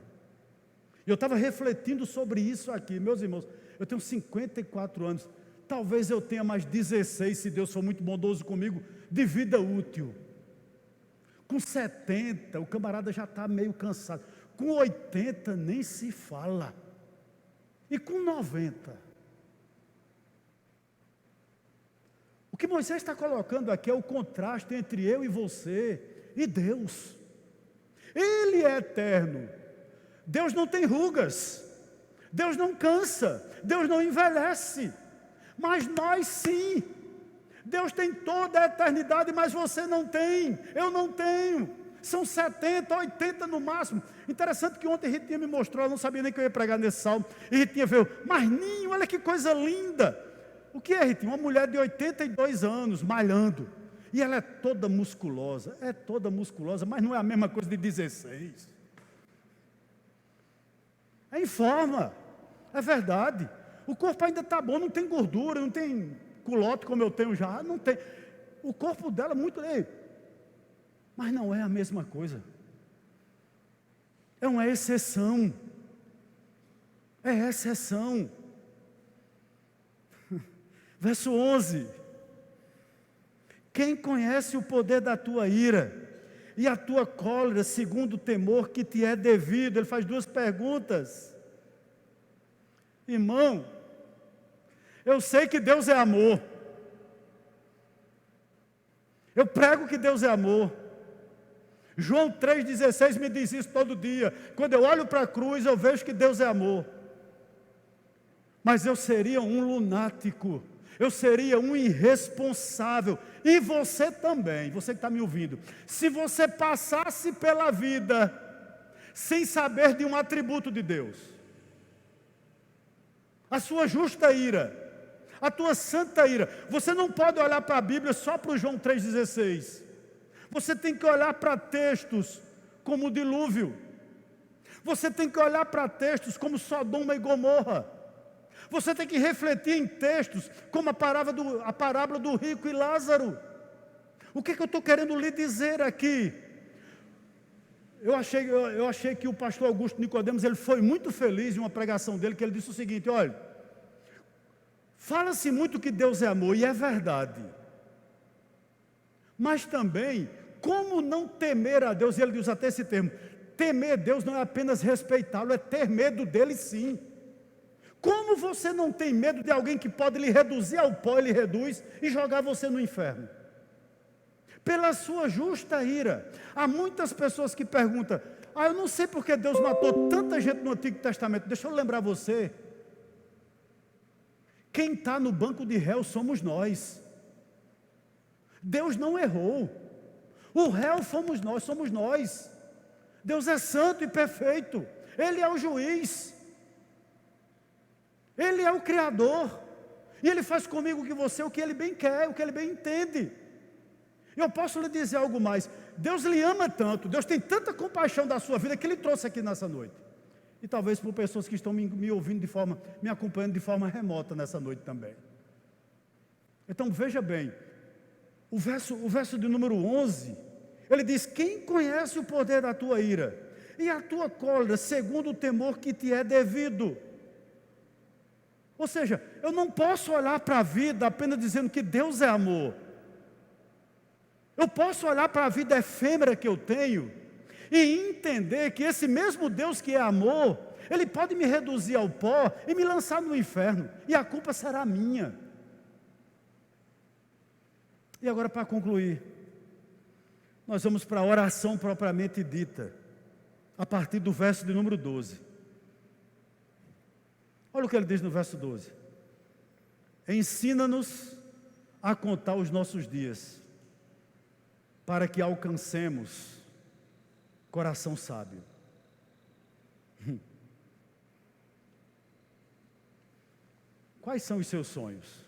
E eu estava refletindo sobre isso aqui, meus irmãos. Eu tenho 54 anos, talvez eu tenha mais 16, se Deus for muito bondoso comigo, de vida útil. Com 70, o camarada já está meio cansado. Com 80, nem se fala. E com 90. O que Moisés está colocando aqui é o contraste entre eu e você e Deus. Ele é eterno. Deus não tem rugas. Deus não cansa. Deus não envelhece. Mas nós sim. Deus tem toda a eternidade, mas você não tem. Eu não tenho. São 70, 80 no máximo. Interessante que ontem Ritinha me mostrou, eu não sabia nem que eu ia pregar nesse salmo. E Ritinha veio: mas Ninho, olha que coisa linda. O que é, Ritinha? Uma mulher de 82 anos, malhando. E ela é toda musculosa, mas não é a mesma coisa de 16. É em forma, é verdade. O corpo ainda está bom, não tem gordura, não tem culote como eu tenho já, não tem. O corpo dela é muito... mas não é a mesma coisa. É uma exceção. É exceção. Verso 11. Quem conhece o poder da tua ira e a tua cólera segundo o temor que te é devido? Ele faz duas perguntas. Irmão, eu sei que Deus é amor. Eu prego que Deus é amor. João 3,16 me diz isso todo dia. Quando eu olho para a cruz, eu vejo que Deus é amor. Mas eu seria um lunático, eu seria um irresponsável, e você também, você que está me ouvindo, se você passasse pela vida sem saber de um atributo de Deus, a sua justa ira, a tua santa ira. Você não pode olhar para a Bíblia só para o João 3,16. Você tem que olhar para textos como o dilúvio. Você tem que olhar para textos como Sodoma e Gomorra. Você tem que refletir em textos como a parábola do rico e Lázaro. O que eu estou querendo lhe dizer aqui? Eu achei que o pastor Augusto Nicodemos, ele foi muito feliz em uma pregação dele, que ele disse o seguinte: olha, fala-se muito que Deus é amor, e é verdade. Mas também, como não temer a Deus? E ele usa até esse termo: temer Deus não é apenas respeitá-lo, é ter medo dele sim. Como você não tem medo de alguém que pode lhe reduzir ao pó, ele reduz, e jogar você no inferno? Pela sua justa ira. Há muitas pessoas que perguntam: eu não sei porque Deus matou tanta gente no Antigo Testamento. Deixa eu lembrar você, quem está no banco de réus somos nós. Deus não errou. O réu somos nós. Deus é santo e perfeito. Ele é o juiz. Ele é o Criador. E Ele faz comigo e você o que Ele bem quer, o que Ele bem entende. Eu posso lhe dizer algo mais: Deus lhe ama tanto, Deus tem tanta compaixão da sua vida, que Ele trouxe aqui nessa noite. e talvez por pessoas que estão me ouvindo me acompanhando de forma remota nessa noite também. Então veja bem, o verso de número 11, ele diz: quem conhece o poder da tua ira e a tua cólera, segundo o temor que te é devido? Ou seja, eu não posso olhar para a vida apenas dizendo que Deus é amor. Eu posso olhar para a vida efêmera que eu tenho e entender que esse mesmo Deus que é amor, Ele pode me reduzir ao pó e me lançar no inferno, e a culpa será minha. E agora, para concluir, nós vamos para a oração propriamente dita, a partir do verso de número 12. Olha o que ele diz no verso 12: ensina-nos a contar os nossos dias, para que alcancemos coração sábio. Quais são os seus sonhos?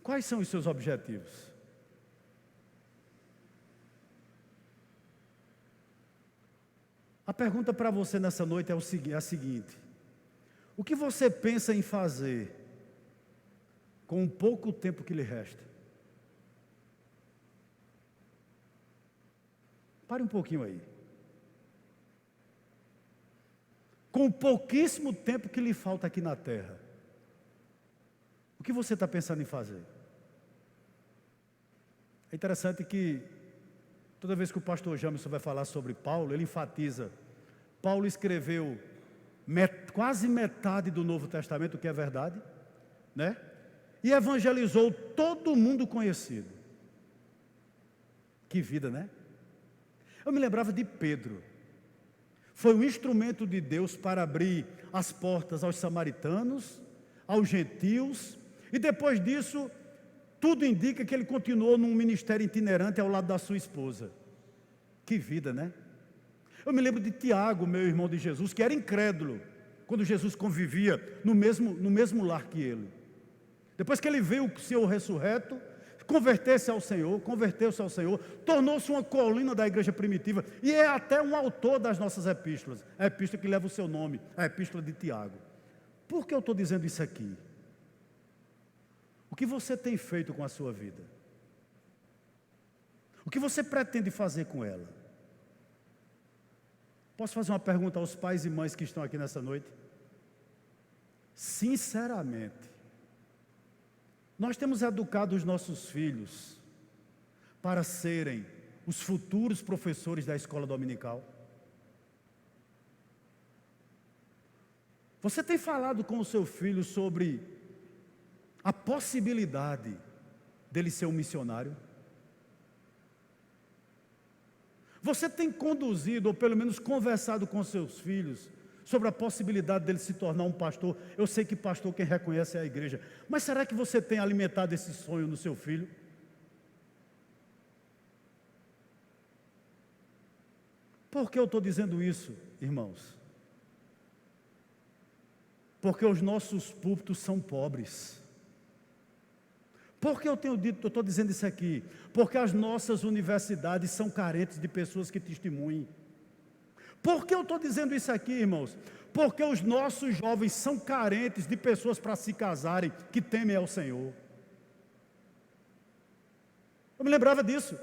Quais são os seus objetivos? A pergunta para você nessa noite é a seguinte: o que você pensa em fazer com o pouco tempo que lhe resta? Pare um pouquinho aí. Com o pouquíssimo tempo que lhe falta aqui na terra, o que você está pensando em fazer? É interessante que toda vez que o pastor Jamerson vai falar sobre Paulo, ele enfatiza: Paulo escreveu quase metade do Novo Testamento, o que é verdade, né? E evangelizou todo mundo conhecido. Que vida, né? Eu me lembrava de Pedro. Foi um instrumento de Deus para abrir as portas aos samaritanos, aos gentios, e depois disso, tudo indica que ele continuou num ministério itinerante ao lado da sua esposa. Que vida, né? Eu me lembro de Tiago, meu irmão de Jesus, que era incrédulo, quando Jesus convivia no mesmo lar que ele. Depois que ele viu o Senhor ressurreto, converteu-se ao Senhor, tornou-se uma coluna da igreja primitiva, e é até um autor das nossas epístolas, a epístola que leva o seu nome, a epístola de Tiago. Por que eu estou dizendo isso aqui? O que você tem feito com a sua vida? O que você pretende fazer com ela? Posso fazer uma pergunta aos pais e mães que estão aqui nessa noite? Sinceramente, nós temos educado os nossos filhos para serem os futuros professores da escola dominical? Você tem falado com o seu filho sobre a possibilidade dele ser um missionário? Você tem conduzido, ou pelo menos conversado com seus filhos sobre a possibilidade dele se tornar um pastor? Eu sei que pastor quem reconhece é a igreja, mas será que você tem alimentado esse sonho no seu filho? Por que eu estou dizendo isso, irmãos? Porque os nossos púlpitos são pobres. Por que eu estou dizendo isso aqui? Porque as nossas universidades são carentes de pessoas que testemunhem. Por que eu estou dizendo isso aqui, irmãos? Porque os nossos jovens são carentes de pessoas para se casarem, que temem ao Senhor. Eu me lembrava disso.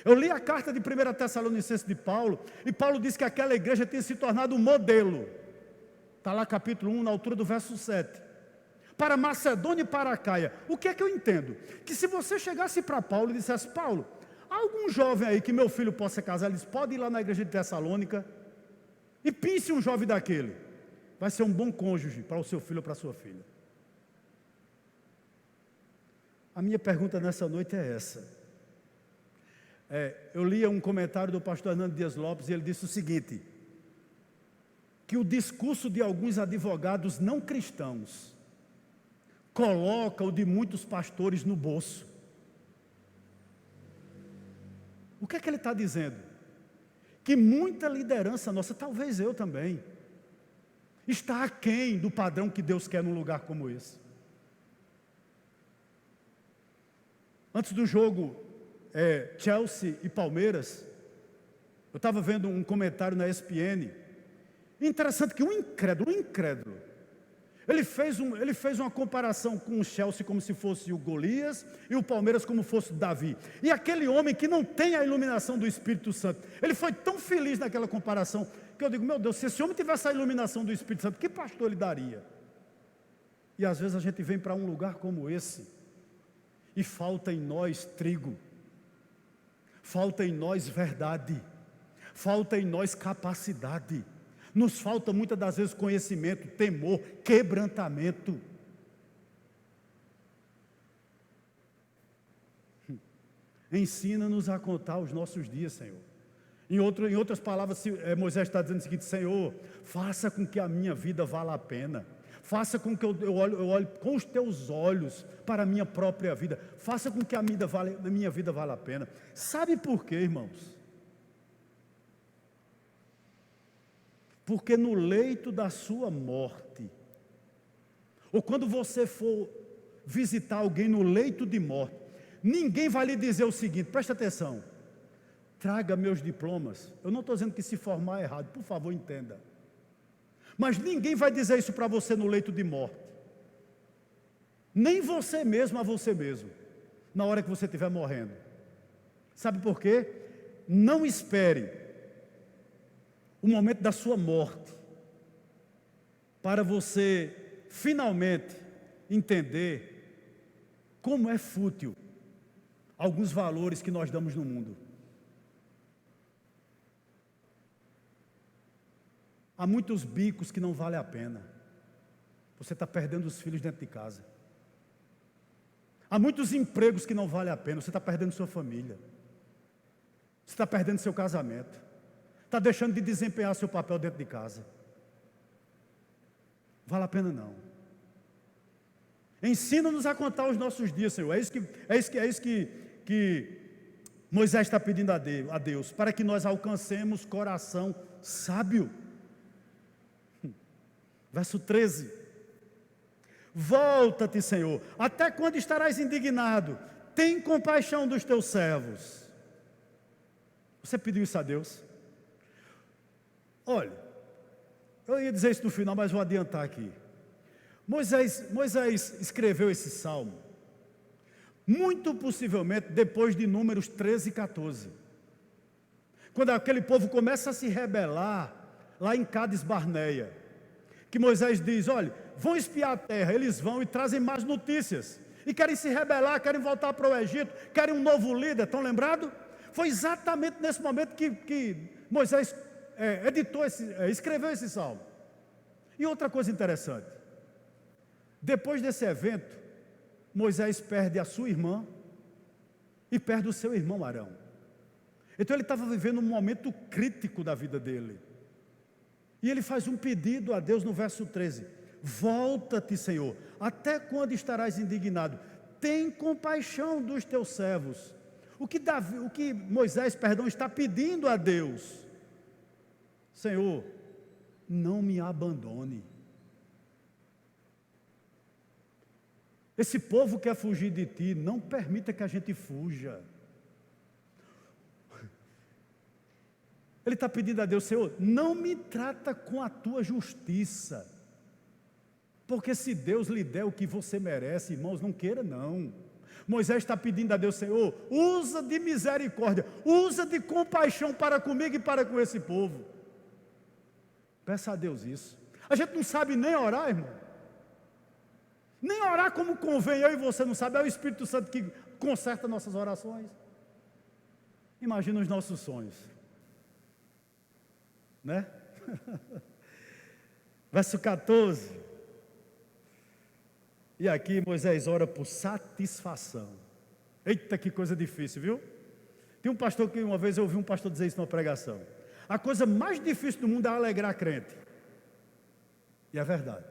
Eu li a carta de 1 Tessalonicenses de Paulo, e Paulo disse que aquela igreja tinha se tornado um modelo. Está lá capítulo 1, na altura do verso 7. Para Macedônia e para Acaia. O que é que eu entendo? Que se você chegasse para Paulo e dissesse: Paulo, há algum jovem aí que meu filho possa casar? Ele disse: pode ir lá na igreja de Tessalônica e pense um jovem daquele. Vai ser um bom cônjuge para o seu filho ou para a sua filha. A minha pergunta nessa noite é essa. Eu lia um comentário do pastor Hernando Dias Lopes, e ele disse o seguinte: que o discurso de alguns advogados não cristãos coloca o de muitos pastores no bolso. O que é que ele está dizendo? Que muita liderança nossa, talvez eu também, está aquém do padrão que Deus quer num lugar como esse. Antes do jogo Chelsea e Palmeiras, Eu estava vendo um comentário na ESPN. Interessante que um incrédulo, ele fez uma comparação com o Chelsea como se fosse o Golias e o Palmeiras como fosse o Davi. E aquele homem que não tem a iluminação do Espírito Santo, ele foi tão feliz naquela comparação, que eu digo, meu Deus, se esse homem tivesse a iluminação do Espírito Santo, que pastor ele daria? E às vezes a gente vem para um lugar como esse, e falta em nós trigo, falta em nós verdade, falta em nós capacidade, nos falta muitas das vezes conhecimento, temor, quebrantamento. Ensina-nos a contar os nossos dias, Senhor. Em outras palavras, Moisés está dizendo o seguinte: Senhor, faça com que a minha vida valha a pena. Faça com que eu olhe com os teus olhos para a minha própria vida. Faça com que a minha vida valha a pena. Sabe por quê, irmãos? Porque no leito da sua morte, ou quando você for visitar alguém no leito de morte, ninguém vai lhe dizer o seguinte, presta atenção, traga meus diplomas. Eu não estou dizendo que se formar é errado, por favor entenda. Mas ninguém vai dizer isso para você no leito de morte. Nem você mesmo a você mesmo, na hora que você estiver morrendo. Sabe por quê? Não espere o momento da sua morte para você finalmente entender como é fútil alguns valores que nós damos no mundo. Há muitos bicos que não valem a pena. Você está perdendo os filhos dentro de casa. Há muitos empregos que não valem a pena. Você está perdendo sua família. Você está perdendo seu casamento. Está deixando de desempenhar seu papel dentro de casa. Vale a pena não. Ensina-nos a contar os nossos dias, Senhor. É isso que Moisés está pedindo a Deus, para que nós alcancemos coração sábio. Verso 13. Volta-te, Senhor, até quando estarás indignado? Tem compaixão dos teus servos. Você pediu isso a Deus? Olha, eu ia dizer isso no final, mas vou adiantar aqui. Moisés escreveu esse salmo, muito possivelmente depois de Números 13 e 14. Quando aquele povo começa a se rebelar, lá em Cades Barneia, que Moisés diz, olha, vão espiar a terra, eles vão e trazem más notícias, e querem se rebelar, querem voltar para o Egito, querem um novo líder, estão lembrados? Foi exatamente nesse momento que Moisés escreveu esse salmo. E outra coisa interessante, depois desse evento, Moisés perde a sua irmã e perde o seu irmão Arão. Então ele estava vivendo um momento crítico da vida dele. E ele faz um pedido a Deus no verso 13: volta-te, Senhor, até quando estarás indignado? Tem compaixão dos teus servos. O que Moisés, está pedindo a Deus: Senhor, não me abandone. Esse povo quer fugir de ti, não permita que a gente fuja. Ele está pedindo a Deus, Senhor, não me trata com a tua justiça, porque se Deus lhe der o que você merece, irmãos, não queira não. Moisés está pedindo a Deus, Senhor, usa de misericórdia, usa de compaixão para comigo e para com esse povo. Peça a Deus isso. A gente não sabe nem orar, irmão, nem orar como convém, eu e você não sabe, é o Espírito Santo que conserta nossas orações. Imagina os nossos sonhos, né? Verso 14. E aqui Moisés ora por satisfação. Eita, que coisa difícil, viu? Tem um pastor que uma vez eu ouvi um pastor dizer isso numa pregação: a coisa mais difícil do mundo é alegrar crente. E é verdade.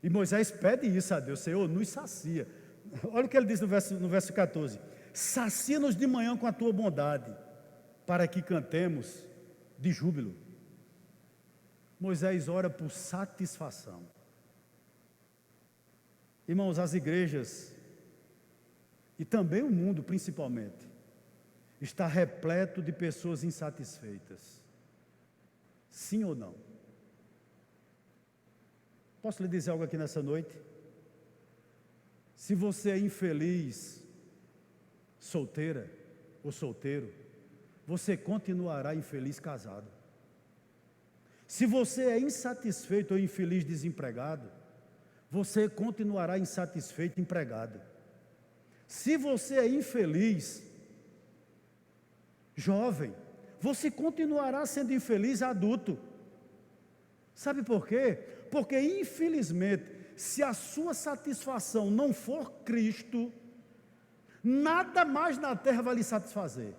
E Moisés pede isso a Deus: Senhor, nos sacia. Olha o que ele diz no verso 14: sacia-nos de manhã com a tua bondade, para que cantemos de júbilo. Moisés ora por satisfação. Irmãos, as igrejas, e também o mundo principalmente, está repleto de pessoas insatisfeitas. Sim ou não? Posso lhe dizer algo aqui nessa noite? Se você é infeliz, solteira ou solteiro, você continuará infeliz casado. Se você é insatisfeito ou infeliz desempregado, você continuará insatisfeito empregado. Se você é infeliz jovem, você continuará sendo infeliz adulto. Sabe por quê? Porque infelizmente, se a sua satisfação não for Cristo, nada mais na terra vai lhe satisfazer.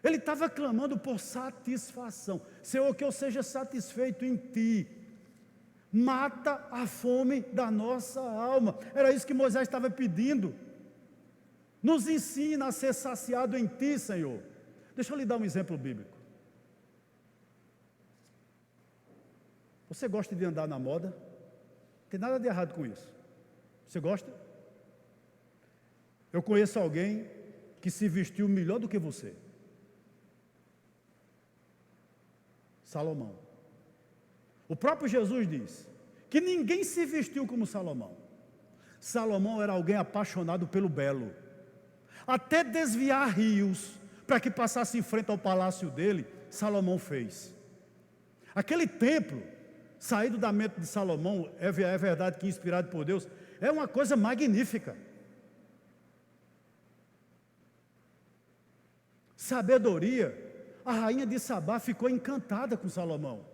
Ele estava clamando por satisfação. Senhor, que eu seja satisfeito em Ti. Mata a fome da nossa alma. Era isso que Moisés estava pedindo. Nos ensina a ser saciado em Ti, Senhor. Deixa eu lhe dar um exemplo bíblico. Você gosta de andar na moda? Não tem nada de errado com isso. Você gosta? Eu conheço alguém que se vestiu melhor do que você. Salomão. O próprio Jesus diz que ninguém se vestiu como Salomão. Salomão era alguém apaixonado pelo belo. Até desviar rios para que passasse em frente ao palácio dele, Salomão fez. Aquele templo, saído da mente de Salomão, é verdade que inspirado por Deus, é uma coisa magnífica. Sabedoria. A rainha de Sabá ficou encantada com Salomão.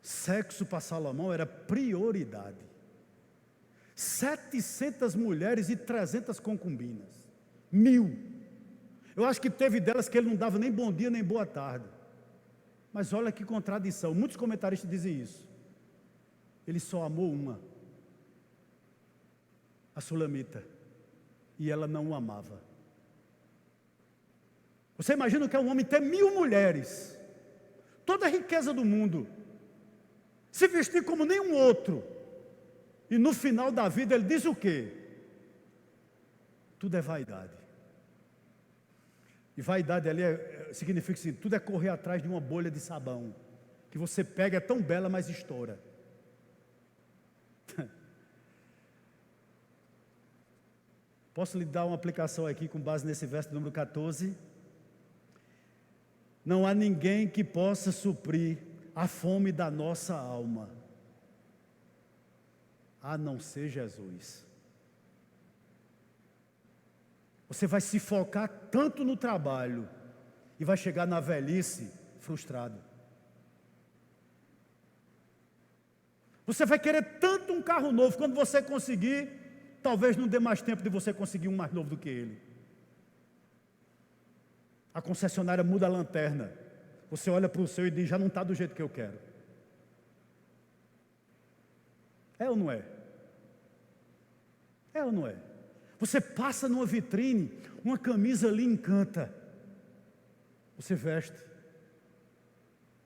Sexo para Salomão era prioridade. 700 mulheres e 300 concubinas. 1000. Eu acho que teve delas que ele não dava nem bom dia nem boa tarde. Mas olha que contradição. Muitos comentaristas dizem isso. Ele só amou uma. A Sulamita. E ela não o amava. Você imagina que é um homem ter 1000 mulheres, toda a riqueza do mundo, se vestir como nenhum outro, e no final da vida ele diz o quê? Tudo é vaidade. E vaidade ali significa assim, tudo é correr atrás de uma bolha de sabão, que você pega, é tão bela, mas estoura. Posso lhe dar uma aplicação aqui com base nesse verso número 14? Não há ninguém que possa suprir a fome da nossa alma, a não ser Jesus. Você vai se focar tanto no trabalho e vai chegar na velhice frustrado. Você vai querer tanto um carro novo, quando você conseguir, talvez não dê mais tempo de você conseguir um mais novo do que ele. A concessionária muda a lanterna. Você olha para o seu e diz, já não está do jeito que eu quero. É ou não é? É ou não é? Você passa numa vitrine, uma camisa lhe encanta. Você veste.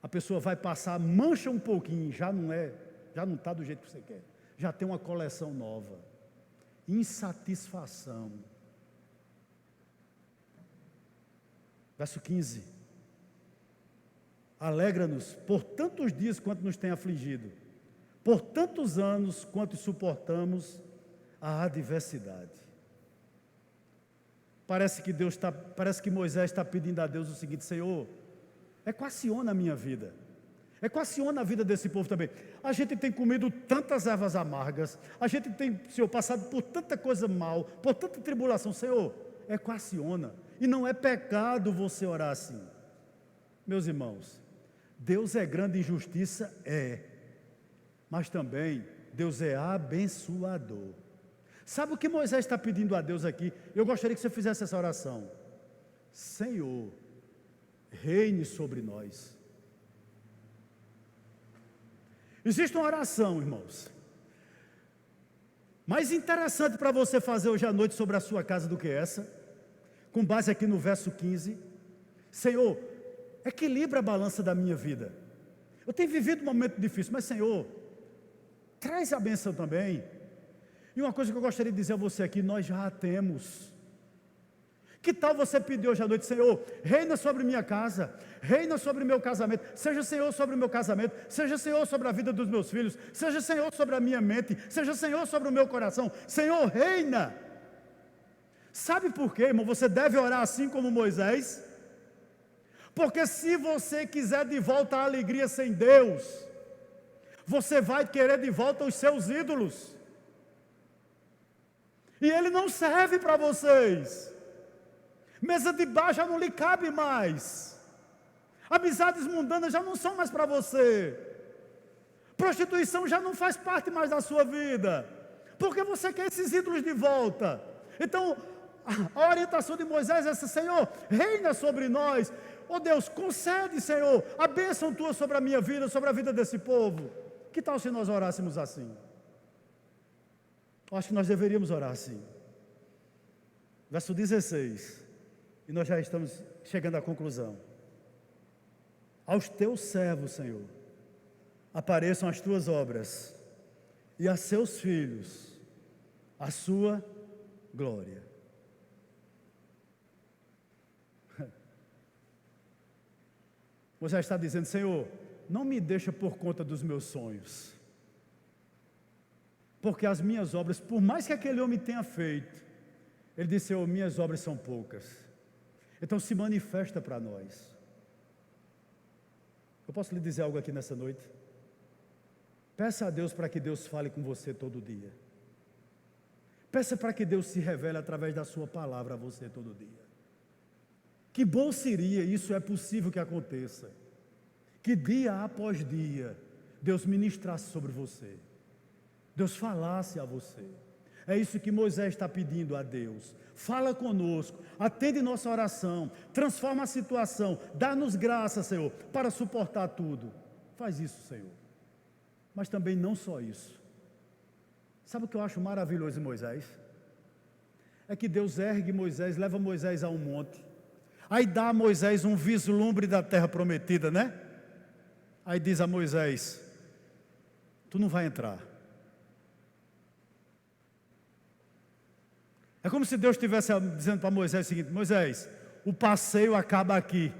A pessoa vai passar, mancha um pouquinho, já não está do jeito que você quer. Já tem uma coleção nova. Insatisfação. Verso 15. Alegra-nos por tantos dias quanto nos tem afligido, por tantos anos quanto suportamos a adversidade. Parece que Moisés está pedindo a Deus o seguinte: Senhor, equaciona a minha vida, equaciona a vida desse povo também. A gente tem comido tantas ervas amargas, a gente tem, Senhor, passado por tanta coisa mal, por tanta tribulação. Senhor, equaciona. E não é pecado você orar assim. Meus irmãos, Deus é grande em justiça? Mas também Deus é abençoador. Sabe o que Moisés está pedindo a Deus aqui? Eu gostaria que você fizesse essa oração. Senhor, reine sobre nós. Existe uma oração, irmãos, mais interessante para você fazer hoje à noite sobre a sua casa do que essa, com base aqui no verso 15. Senhor, equilibra a balança da minha vida. Eu tenho vivido um momento difícil, mas Senhor, traz a bênção também. E uma coisa que eu gostaria de dizer a você aqui, nós já a temos. Que tal você pedir hoje à noite: Senhor, reina sobre minha casa, reina sobre meu casamento, seja Senhor sobre o meu casamento, seja Senhor sobre a vida dos meus filhos, seja Senhor sobre a minha mente, seja Senhor sobre o meu coração. Senhor, reina. Sabe por quê, irmão? Você deve orar assim como Moisés. Porque se você quiser de volta a alegria sem Deus, você vai querer de volta os seus ídolos. E ele não serve para vocês. Mesa de bar já não lhe cabe mais. Amizades mundanas já não são mais para você. Prostituição já não faz parte mais da sua vida. Porque você quer esses ídolos de volta. Então, a orientação de Moisés é essa: Senhor, reina sobre nós. Oh Deus, concede, Senhor, a bênção tua sobre a minha vida, sobre a vida desse povo. Que tal se nós orássemos assim? Eu acho que nós deveríamos orar assim. Verso 16. E nós já estamos chegando à conclusão. Aos teus servos, Senhor, apareçam as tuas obras, e a seus filhos a sua glória. Você está dizendo: Senhor, não me deixa por conta dos meus sonhos, porque as minhas obras, por mais que aquele homem tenha feito, ele disse: Senhor, minhas obras são poucas. Então se manifesta para nós. Eu posso lhe dizer algo aqui nessa noite? Peça a Deus para que Deus fale com você todo dia. Peça para que Deus se revele através da sua palavra a você todo dia. Que bom seria, isso é possível que aconteça, que dia após dia Deus ministrasse sobre você, Deus falasse a você. É isso que Moisés está pedindo a Deus. Fala conosco, atende nossa oração, transforma a situação, dá-nos graça, Senhor, para suportar tudo. Faz isso, Senhor. Mas também não só isso. Sabe o que eu acho maravilhoso em Moisés? É que Deus ergue Moisés, leva Moisés a um monte, aí dá a Moisés um vislumbre da terra prometida, né? Aí diz a Moisés: tu não vai entrar. É como se Deus estivesse dizendo para Moisés o seguinte: Moisés, o passeio acaba aqui.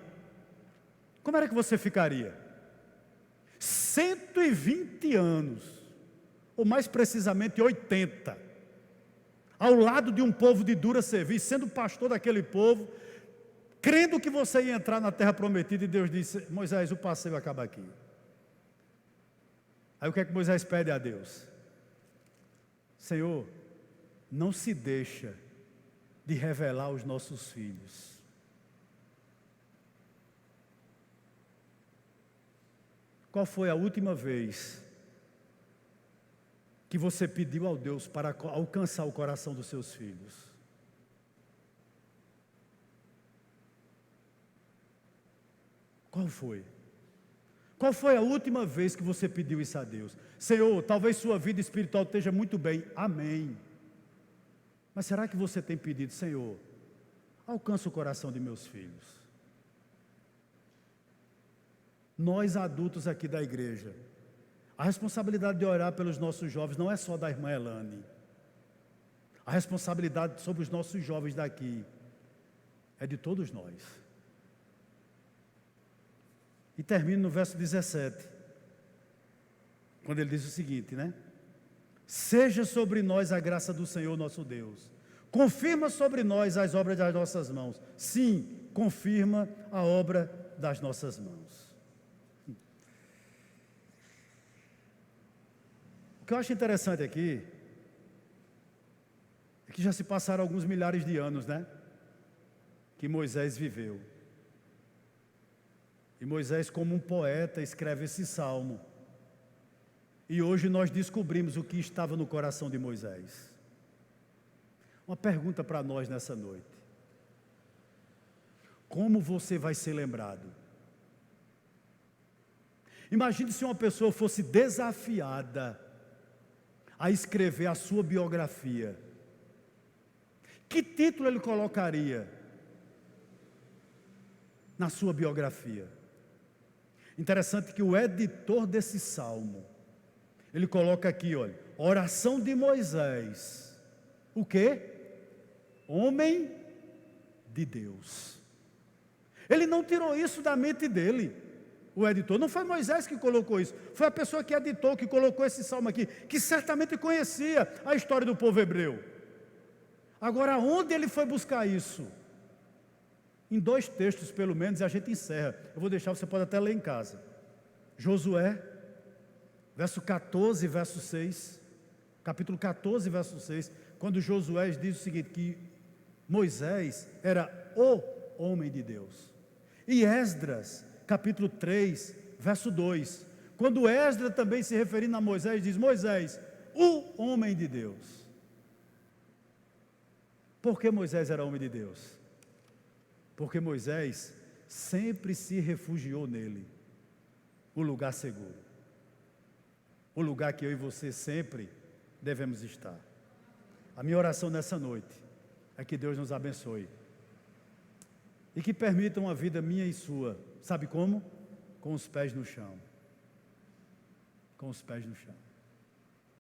Como era que você ficaria? 120 anos, ou mais precisamente 80, ao lado de um povo de dura serviço, sendo pastor daquele povo, crendo que você ia entrar na terra prometida, e Deus disse: Moisés, o passeio acaba aqui. Aí o que é que Moisés pede a Deus? Senhor, não se deixa de revelar aos nossos filhos. Qual foi a última vez que você pediu ao Deus para alcançar o coração dos seus filhos? Qual foi? Qual foi a última vez que você pediu isso a Deus? Senhor, talvez sua vida espiritual esteja muito bem, amém. Mas será que você tem pedido: Senhor, alcança o coração de meus filhos? Nós adultos aqui da igreja, a responsabilidade de orar pelos nossos jovens não é só da irmã Elane. A responsabilidade sobre os nossos jovens daqui é de todos nós. E termino no verso 17, quando ele diz o seguinte, né? Seja sobre nós a graça do Senhor nosso Deus. Confirma sobre nós as obras das nossas mãos. Sim, confirma a obra das nossas mãos. O que eu acho interessante aqui é que já se passaram alguns milhares de anos, né? Que Moisés viveu. E Moisés, como um poeta, escreve esse salmo. E hoje nós descobrimos o que estava no coração de Moisés. Uma pergunta para nós nessa noite: como você vai ser lembrado? Imagine se uma pessoa fosse desafiada a escrever a sua biografia. Que título ele colocaria na sua biografia? Interessante que o editor desse salmo Ele coloca aqui, olha, oração de Moisés. O quê? Homem de Deus. Ele não tirou isso da mente dele, o editor. Não foi Moisés que colocou isso, foi a pessoa que editou, que colocou esse salmo aqui, que certamente conhecia a história do povo hebreu. Agora, onde ele foi buscar isso? Em 2 textos, pelo menos, e a gente encerra. Eu vou deixar, você pode até ler em casa. Josué, verso 14, verso 6. Capítulo 14, verso 6. Quando Josué diz o seguinte, que Moisés era o homem de Deus. E Esdras, capítulo 3, verso 2. Quando Esdras também se referindo a Moisés, diz, Moisés, o homem de Deus. Por que Moisés era homem de Deus? Porque Moisés sempre se refugiou nele, o lugar seguro, o lugar que eu e você sempre devemos estar. A minha oração nessa noite é que Deus nos abençoe e que permita uma vida minha e sua, sabe como? Com os pés no chão, com os pés no chão.